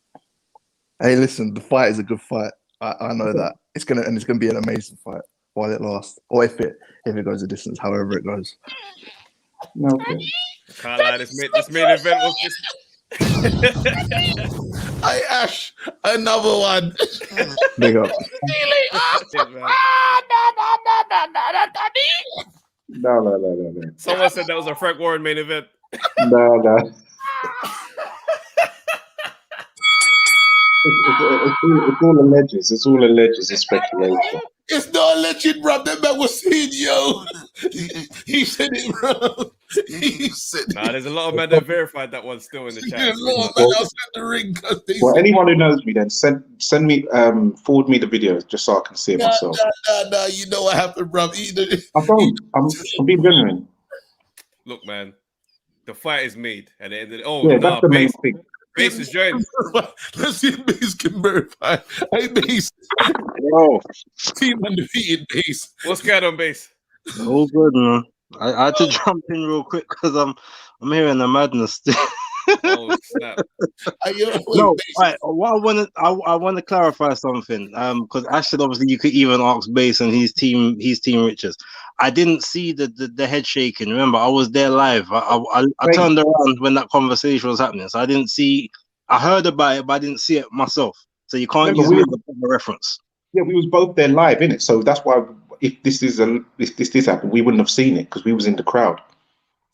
Hey, listen, the fight is a good fight. I know that it's gonna be an amazing fight while it lasts, or if it goes a distance, however it goes. No, can't lie. This main event was just. Hey, Ash, another one. Big up. No. Someone said that was a Frank Warren main event. No. It's all alleges. It's all alleges. It's speculation. It's not alleged, bro. That man was saying, yo. He said it, bro. He said it. Nah, there's a lot of men that verified that one still in the chat. There's a lot of men outside the ring. Well, anyone who knows me, then send me, forward me the videos just so I can see it myself. Nah. You know what happened, bro. I'm being genuine. look, man, the fight is made. And the end of that's the main thing. Base is joined. Let's see if Base can verify. Hey, Base. Oh, Team undefeated, Base. What's going on, Base? All good, man. I had to jump in real quick because I'm hearing the madness. Oh snap! No, right. What I want to clarify something. Because Ashton, obviously, you could even ask Base and his team Riches. I didn't see the head shaking. Remember, I was there live. I turned around when that conversation was happening, so I didn't see. I heard about it, but I didn't see it myself. So you can't use me as a reference. Yeah, we was both there live, innit? So that's why if this happened, we wouldn't have seen it because we was in the crowd.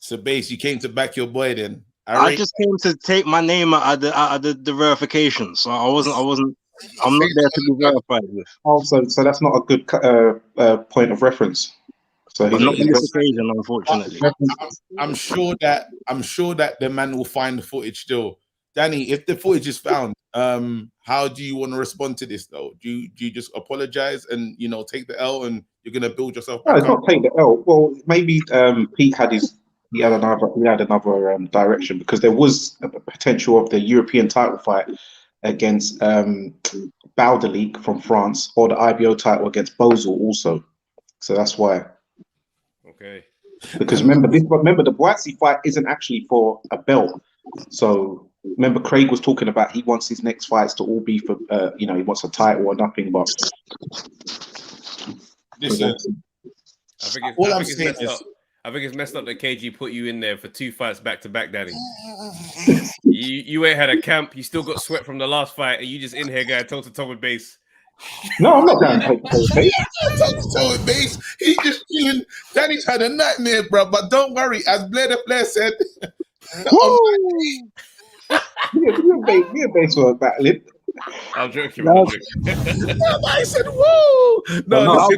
So, Base, you came to back your boy then. I just came to take my name out of the verification, so I'm not there to be verified with. Also, so that's not a good point of reference. So not on this occasion, unfortunately. I'm sure that the man will find the footage still. Danny, if the footage is found, how do you want to respond to this though? Do you just apologize and take the L and you're gonna build yourself back up? Not take the L. Well, maybe Pete had another direction because there was a potential of the European title fight against Bauderlique from France or the IBO title against Bozel also. So that's why. Okay. Because remember the Buatsi fight isn't actually for a belt. So remember Craig was talking about he wants his next fights to all be for he wants a title or nothing but. Listen, I think it's messed up that KG put you in there for 2 fights back to back, Danny. you ain't had a camp. You still got sweat from the last fight, and you just in here going toe to toe with Base. No, I'm not going toe to toe with Base. Toe to toe with Base. He's just feeling. Danny's had a nightmare, bro. But don't worry, as Blair said. Me and Base were battling. I'm joking. I said, "Whoa!" No,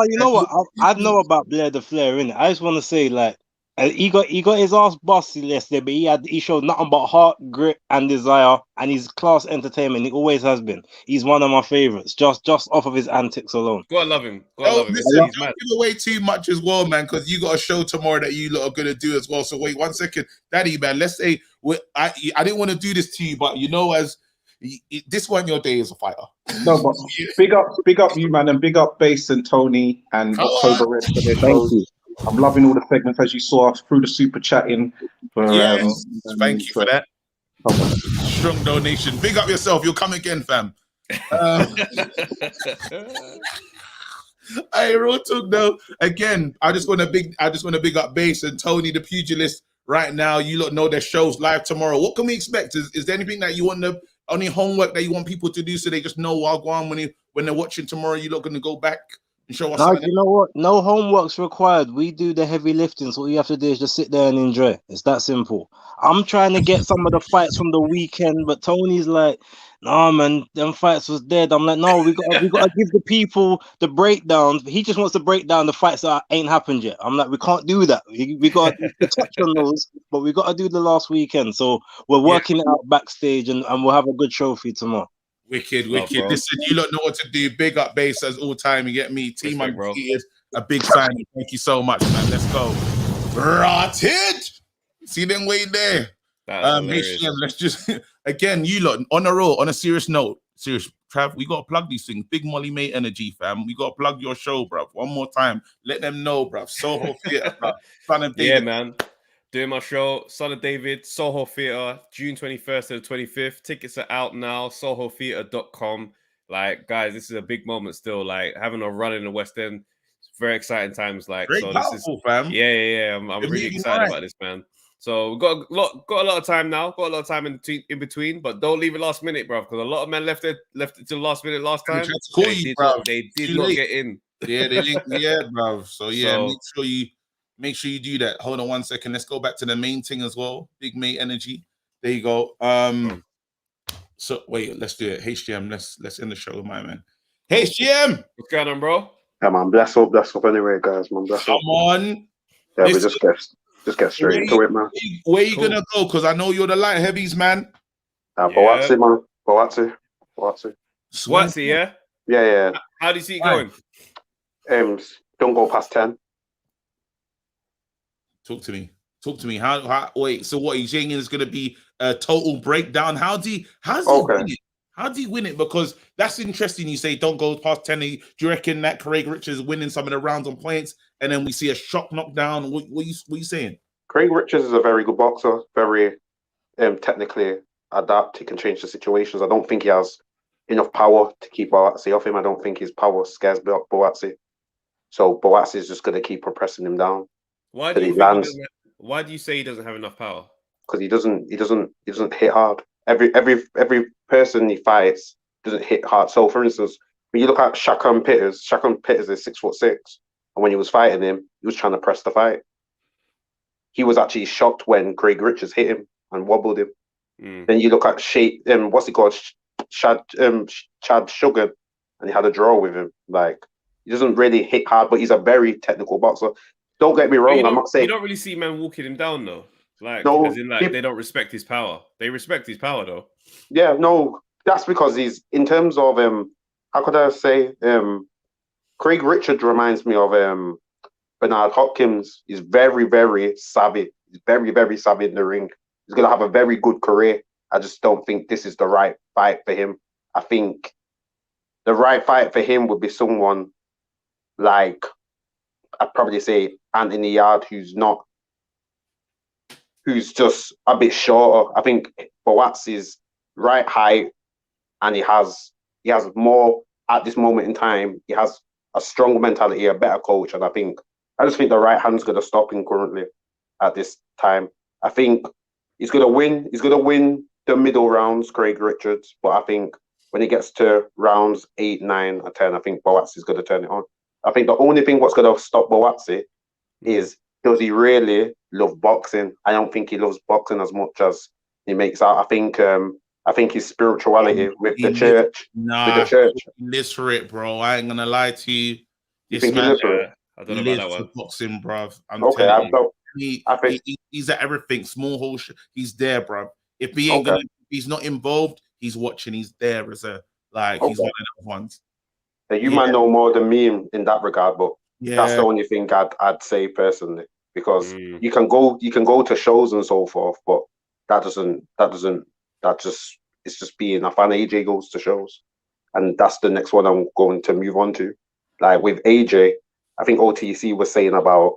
you know what? I know about Blair the Flair, innit? I just want to say, like, he got his ass busted yesterday, but he showed nothing but heart, grit, and desire, and he's class entertainment. He always has been. He's one of my favorites, just off of his antics alone. Gotta love him. Listen, don't give away too much as well, man, because you got a show tomorrow that you lot are gonna do as well. So wait 1 second, Daddy, man. Let's say I didn't want to do this to you, but as this wasn't your day as a fighter. No, but big up you, man, and big up Base and Tony and October Red for their shows. I'm loving all the segments as you saw through the super chatting. Thank you for that. Strong donation. Big up yourself. You'll come again, fam. Hey, real talk though. Again, I just want to big up Base and Tony, the pugilist. Right now, you lot know their shows live tomorrow. What can we expect? Is there anything that you want to? Any homework that you want people to do so they just know while going when they're watching tomorrow? You're not going to go back and show us. No, you know what? No homework's required. We do the heavy lifting, so all you have to do is just sit there and enjoy. It's that simple. I'm trying to get some of the fights from the weekend, but Tony's like, "Nah, man, them fights was dead." I'm like, "No, we got to give the people the breakdown." He just wants to break down the fights that ain't happened yet. I'm like, we can't do that. We got to touch on those, but we got to do the last weekend. So we're working it out backstage, and we'll have a good show for you tomorrow. Wicked. Listen, you lot know what to do. Big up Base as all time. You get me, team. Is a big fan. Thank you so much, man. Let's go. Rotted. See them way there. HCM, let's just again, you lot on a roll. On a serious note, Trav, we gotta plug these things. Big Molly May Energy, fam. We gotta plug your show, bruv. One more time. Let them know, bruv. Soho Theatre, bruv. Son of David. Yeah, man. Doing my show, Son of David, Soho Theatre, June 21st to the 25th. Tickets are out now, sohotheatre.com. Like, guys, this is a big moment still. Like, having a run in the West End. It's very exciting times. Like, very so powerful, this is, fam. Yeah. I'm really excited about this, man. So we've got a lot of time now. Got a lot of time in between, but don't leave it last minute, bro. Because a lot of men left it till last minute last time. They did not get in. Yeah, they didn't. Yeah, bro. So yeah, make sure you do that. Hold on 1 second. Let's go back to the main thing as well. Big May Energy. There you go. So wait, let's do it. HGM. Let's end the show with my man. HGM. What's going on, bro? Yeah, man. Bless up anyway, guys. Man, bless up. Come on. Yeah, we just get straight into it, man. Where you gonna go? Because I know you're the light heavies, man. Buatsi, man. Buatsi, yeah? Yeah. How do you see it going? Don't go past 10. Talk to me. Talk to me. How wait, so what, he's saying is going to be a total breakdown? How's he win it? How do you win it? Because that's interesting. You say don't go past 10. Do you reckon that Craig Richards is winning some of the rounds on points, and then we see a shock knockdown? What you saying? Craig Richards is a very good boxer, very technically adept. He can change the situations. I don't think he has enough power to keep Buatsi off him. I don't think his power scares Buatsi. So Buatsi is just going to keep pressing him down. Why do you say he doesn't have enough power? Because he doesn't hit hard. Every person he fights doesn't hit hard. So, for instance, when you look at Shakon Pitters is 6'6", and when he was fighting him, he was trying to press the fight. He was actually shocked when Craig Richards hit him and wobbled him. Then you look at what's he called, Chad Sugar, and he had a draw with him. Like, he doesn't really hit hard, but he's a very technical boxer. Don't get me wrong. I'm not saying you don't really see men walking him down though. Like, no, as in, like, they don't respect his power. They respect his power though. Yeah, no, that's because he's, in terms of how could I say, Craig Richards reminds me of Bernard Hopkins. He's very, very savvy. He's very, very savvy in the ring. He's gonna have a very good career. I just don't think this is the right fight for him. I think the right fight for him would be someone like, I'd probably say Anthony Yard, who's just a bit shorter. I think Buatsi's right height, and he has more at this moment in time. He has a strong mentality, a better coach, and I just think the right hand's going to stop him currently at this time. I think he's going to win. He's going to win the middle rounds, Craig Richards, but I think when he gets to rounds 8, 9, or 10, I think Buatsi's going to turn it on. I think the only thing what's going to stop Buatsi is, does he really love boxing? I don't think he loves boxing as much as he makes out. I think his spirituality with the church. He lives for it, bro. I ain't gonna lie to you. This man, I don't know about that one. Boxing, bro. He's at everything. Small hole. He's there, bro. If he ain't if he's not involved, he's watching. He's there as a he's one of the ones. You might know more than me in that regard, but that's the only thing I'd say personally, because you can go to shows and so forth, but it's just being a fan. AJ goes to shows, and that's the next one I'm going to move on to. Like with AJ, I think OTC was saying about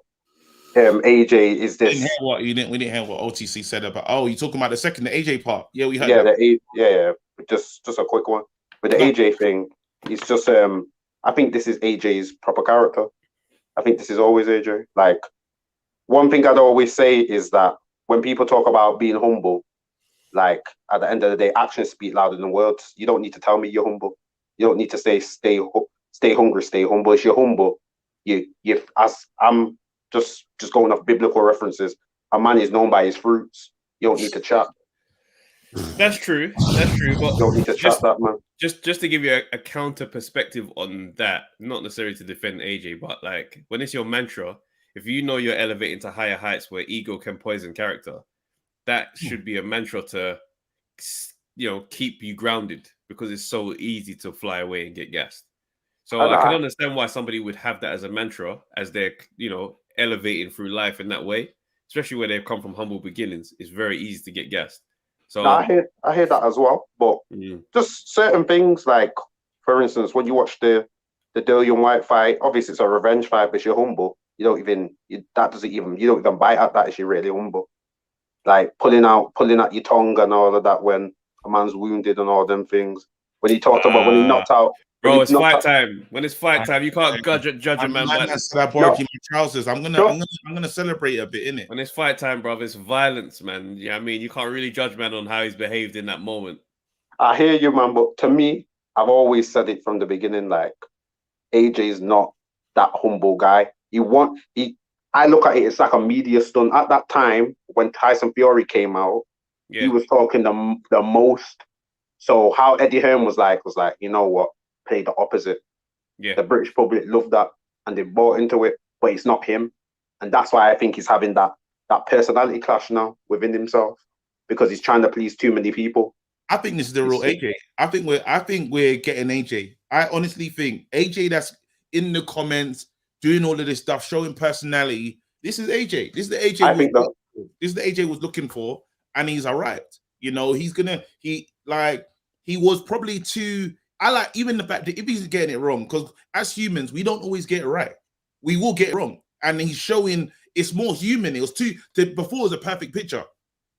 AJ is this. We didn't hear what OTC said about. Oh, you talking about the AJ part? Yeah, we heard. Yeah, just a quick one. With the AJ thing, it's just I think this is AJ's proper character. I think this is always AJ. Like, one thing I'd always say is that when people talk about being humble, like, at the end of the day, actions speak louder than words. You don't need to tell me you're humble. You don't need to say stay hungry, stay humble. If you're humble, as I'm just going off biblical references, a man is known by his fruits. You don't need to chat. That's true. But you don't need to chat that, man. Just to give you a counter perspective on that, not necessarily to defend AJ, but like, when it's your mantra, if you know you're elevating to higher heights where ego can poison character, that should be a mantra to, keep you grounded, because it's so easy to fly away and get gassed. So I can understand why somebody would have that as a mantra as they're, elevating through life in that way, especially where they've come from humble beginnings. It's very easy to get gassed. So I hear that as well, but just certain things, like, for instance, when you watch the Dillian White fight, obviously it's a revenge fight, but you're humble. You don't even bite at that if you're really humble. Like pulling out your tongue and all of that when a man's wounded and all them things. When he talked about when he knocked out. Bro, it's fight time. When it's fight time, you can't judge a man. Trousers. I'm gonna celebrate a bit, innit? When it's fight time, bro, it's violence, man. Yeah, I mean, you can't really judge man on how he's behaved in that moment. I hear you, man, but to me, I've always said it from the beginning. Like, AJ's not that humble guy. I look at it, it's like a media stunt. At that time, when Tyson Fury came out, he was talking the most. So how Eddie Hearn was like, you know what? Play the opposite. Yeah. The British public loved that and they bought into it, but it's not him. And that's why I think he's having that personality clash now within himself, because he's trying to please too many people. I think this is the real AJ. I think we're getting AJ. I honestly think AJ that's in the comments doing all of this stuff, showing personality. This is AJ. This is the AJ This is the AJ was looking for, and he's arrived. You know, he was probably too. I like even the fact that if he's getting it wrong, because as humans, we don't always get it right. We will get it wrong. And he's showing it's more human. It was before it was a perfect picture.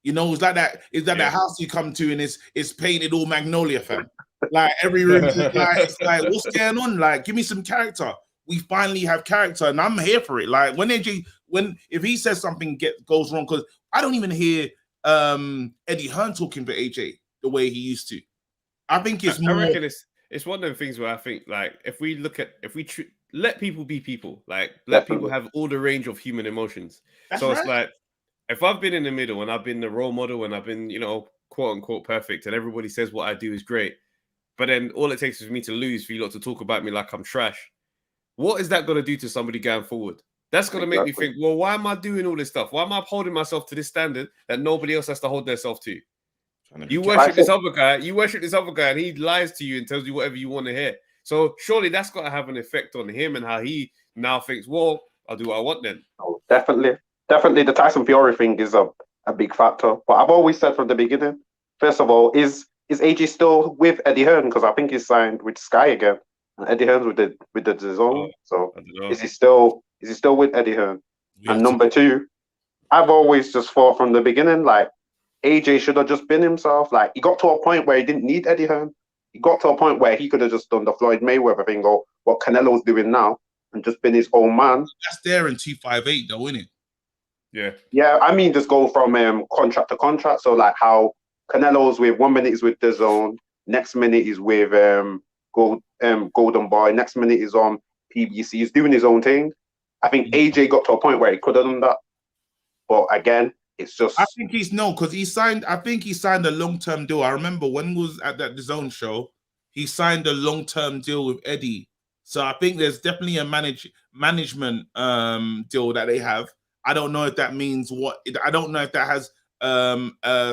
You know, it's like that. It's like that house you come to and it's painted all magnolia, fam. Like every room is like, it's like, what's going on? Like, give me some character. We finally have character, and I'm here for it. Like if he says something goes wrong, because I don't even hear Eddie Hearn talking for AJ the way he used to. I think it's more. I reckon it's one of them things where I think like if we let people be people, like let people have all the range of human emotions. That's so right. It's like if I've been in the middle and I've been the role model and I've been, you know, quote unquote perfect, and everybody says what I do is great, but then all it takes is for me to lose for you lot to talk about me like I'm trash. What is that going to do to somebody going forward? That's going to make me think, well, why am I doing all this stuff? Why am I holding myself to this standard that nobody else has to hold themselves to? You worship this other guy, and he lies to you and tells you whatever you want to hear. So surely that's got to have an effect on him and how he now thinks, well, I'll do what I want then. Oh, definitely. The Tyson Fury thing is a big factor. But I've always said from the beginning, first of all, is AJ still with Eddie Hearn? Because I think he's signed with Sky again. And Eddie Hearn's with the DAZN. So is he still with Eddie Hearn? And number two, I've always just thought from the beginning, like, AJ should have just been himself. Like, he got to a point where he didn't need Eddie Hearn. He got to a point where he could have just done the Floyd Mayweather thing or what Canelo's doing now and just been his own man. That's there in 258 though, isn't it? Yeah. Yeah, I mean, just go from contract to contract. So like how Canelo's with 1 minute is with DAZN, next minute is with Golden Boy, next minute is on PBC. He's doing his own thing. I think AJ got to a point where he could have done that. But again, it's just. I think because he signed a long-term deal. I remember when he was at that DAZN show, he signed a long-term deal with Eddie. So I think there's definitely a management deal that they have. I don't know if that means what. I don't know if that has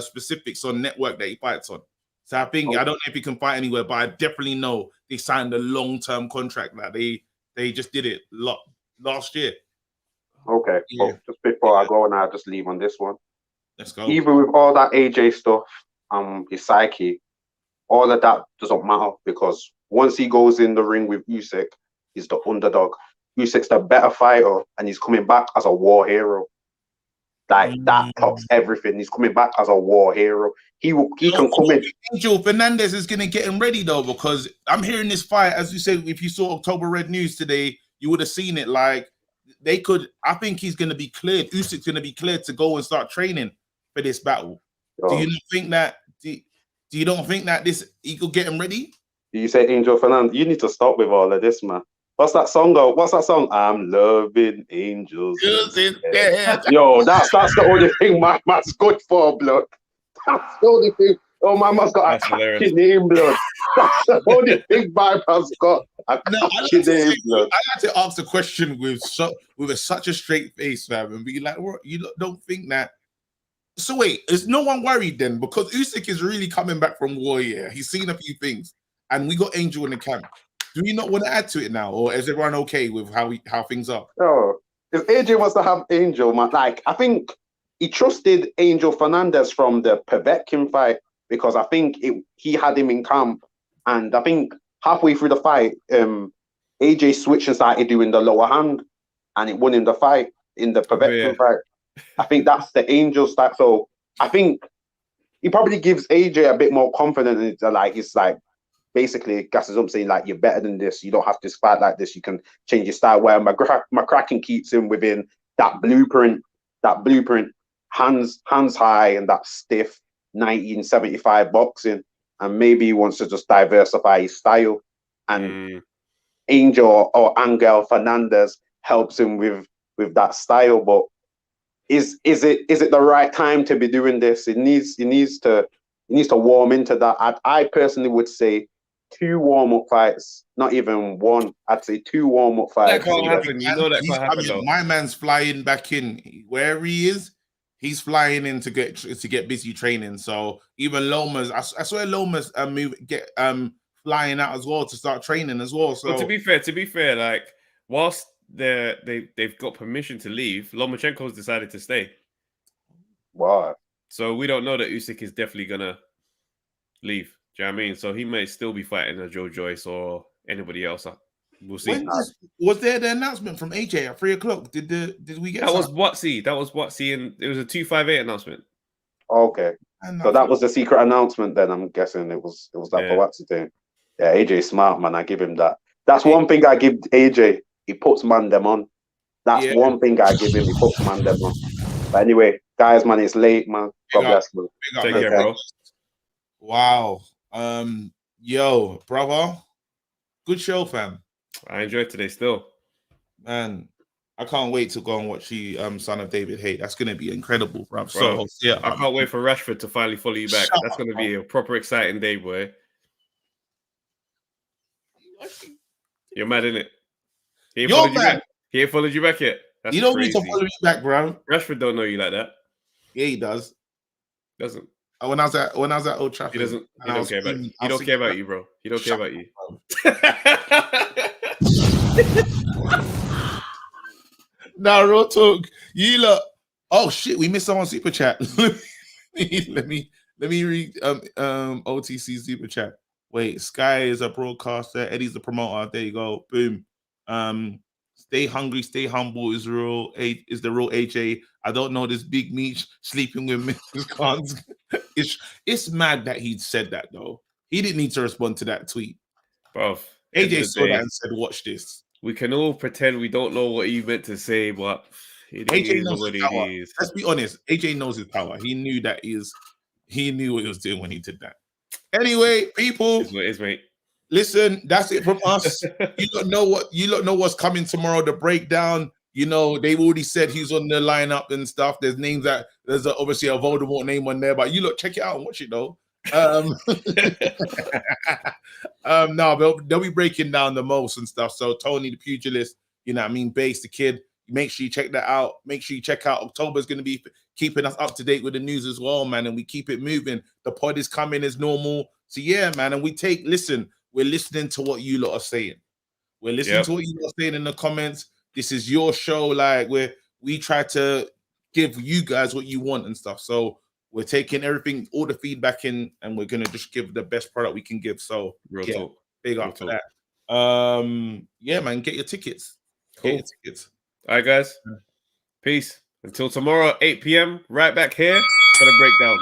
specifics on network that he fights on. So I think I don't know if he can fight anywhere, but I definitely know they signed a long-term contract that they just did it last year. Okay, well, just before I go and I just leave on this one. Let's go. Even with all that AJ stuff, his psyche, all of that doesn't matter because once he goes in the ring with Usyk, he's the underdog. Usyk's the better fighter, and he's coming back as a war hero. Like that tops everything. He's coming back as a war hero. He can come in. Angel Fernandez is gonna get him ready though, because I'm hearing this fight. As you said, if you saw October Red News today, you would have seen it. Like they could. I think he's gonna be cleared. Usyk's gonna be cleared to go and start training for this battle. Do you not think that? Do you don't think that he could get him ready? You say Angel Fernandez? You need to stop with all of this, man. What's that song though? What's that song? I'm loving angels. Yo, that's the only thing my man's good for, blood. That's the only thing. Oh, my man's got a catchy name, blood. That's the only thing my man's got. A catchy name, blood. I like to ask the question with such a straight face, fam, and be like, "What? You don't think that?" So wait, is no one worried then? Because Usyk is really coming back from war. Yeah, he's seen a few things, and we got Angel in the camp. Do you not want to add to it now, or is everyone okay with how things are? No, if AJ wants to have Angel, man, like I think he trusted Angel Fernandez from the Povetkin fight because I think he had him in camp, and I think halfway through the fight, AJ switched and started doing the lower hand, and it won him the fight in the Povetkin fight. I think that's the Angel stack. So I think he probably gives AJ a bit more confidence. It's like. Basically, gasses up saying like you're better than this. You don't have to fight like this. You can change your style. Where McCracken keeps him within that blueprint, hands high and that stiff 1975 boxing. And maybe he wants to just diversify his style. And Angel or Angel Fernandez helps him with that style. But is it the right time to be doing this? He needs to warm into that. I personally would say 2 warm-up fights, not even one. I'd say 2 warm-up fights. That can't happen. You know that can't happen. Though. My man's flying back in wherever he is. He's flying in to get busy training. So even Lomas, I swear Lomas flying out as well to start training as well. So but to be fair, like whilst they've got permission to leave, Lomachenko's decided to stay. Wow. So we don't know that Usyk is definitely gonna leave. Do you know what I mean? So he may still be fighting a Joe Joyce or anybody else. We'll see. Was there the announcement from AJ at 3:00? Did we get that? Was Buatsi. That was Buatsi, and it was a 258 announcement. Okay. So that was the secret announcement. Then I'm guessing it was that Buatsi thing. Yeah, AJ smart, man. I give him that. That's one thing I give AJ. He puts man them on. That's one thing I give him. He puts man them on. But anyway, guys, man, it's late, man. God bless, man. Take care, bro. Wow. Yo, brother. Good show, fam. I enjoyed today still. Man, I can't wait to go and watch the Son of David Hate. That's gonna be incredible, bro. Bro, So yeah, I can't wait for Rashford to finally follow you back. That's gonna be a proper exciting day, boy. You're mad, innit? He ain't followed you back yet. That's you don't crazy. need to follow me back, bro. Rashford don't know you like that. Yeah, he does. Doesn't. When I was at Old Trafford, He doesn't. He don't care about you. He don't care about you, bro. He don't care about you. Now, real talk. You look. Oh shit, we missed someone's super chat. let me read OTC super chat. Wait, Sky is a broadcaster. Eddie's the promoter. There you go. Boom. Stay hungry, stay humble is the real AJ. I don't know this big meat sleeping with Mrs. Khan's. It's mad that he said that though. He didn't need to respond to that tweet. Bro, AJ saw that and said, watch this. We can all pretend we don't know what he meant to say, but AJ knows his power. Let's be honest. AJ knows his power. He knew he knew what he was doing when he did that. Anyway, people. It's what it is, mate. Listen, that's it from us. You don't know what's coming tomorrow. The breakdown. You know, they've already said he's on the lineup and stuff. There's names there's obviously a Voldemort name on there, but you look, check it out and watch it though. No, they'll be breaking down the most and stuff. So Tony the pugilist, you know what I mean, Base the kid. Make sure you check that out. Make sure you check out October's going to be keeping us up to date with the news as well, man. And we keep it moving. The pod is coming as normal. So yeah, man. And we're listening to what you lot are saying. We're listening to what you lot are saying in the comments. This is your show. Like we try to give you guys what you want and stuff. So we're taking everything, all the feedback in, and we're gonna just give the best product we can give. So big up for that. Yeah, man, get your tickets. Cool. Get your tickets. All right, guys. Peace. Until tomorrow, 8 p.m. Right back here for the breakdown.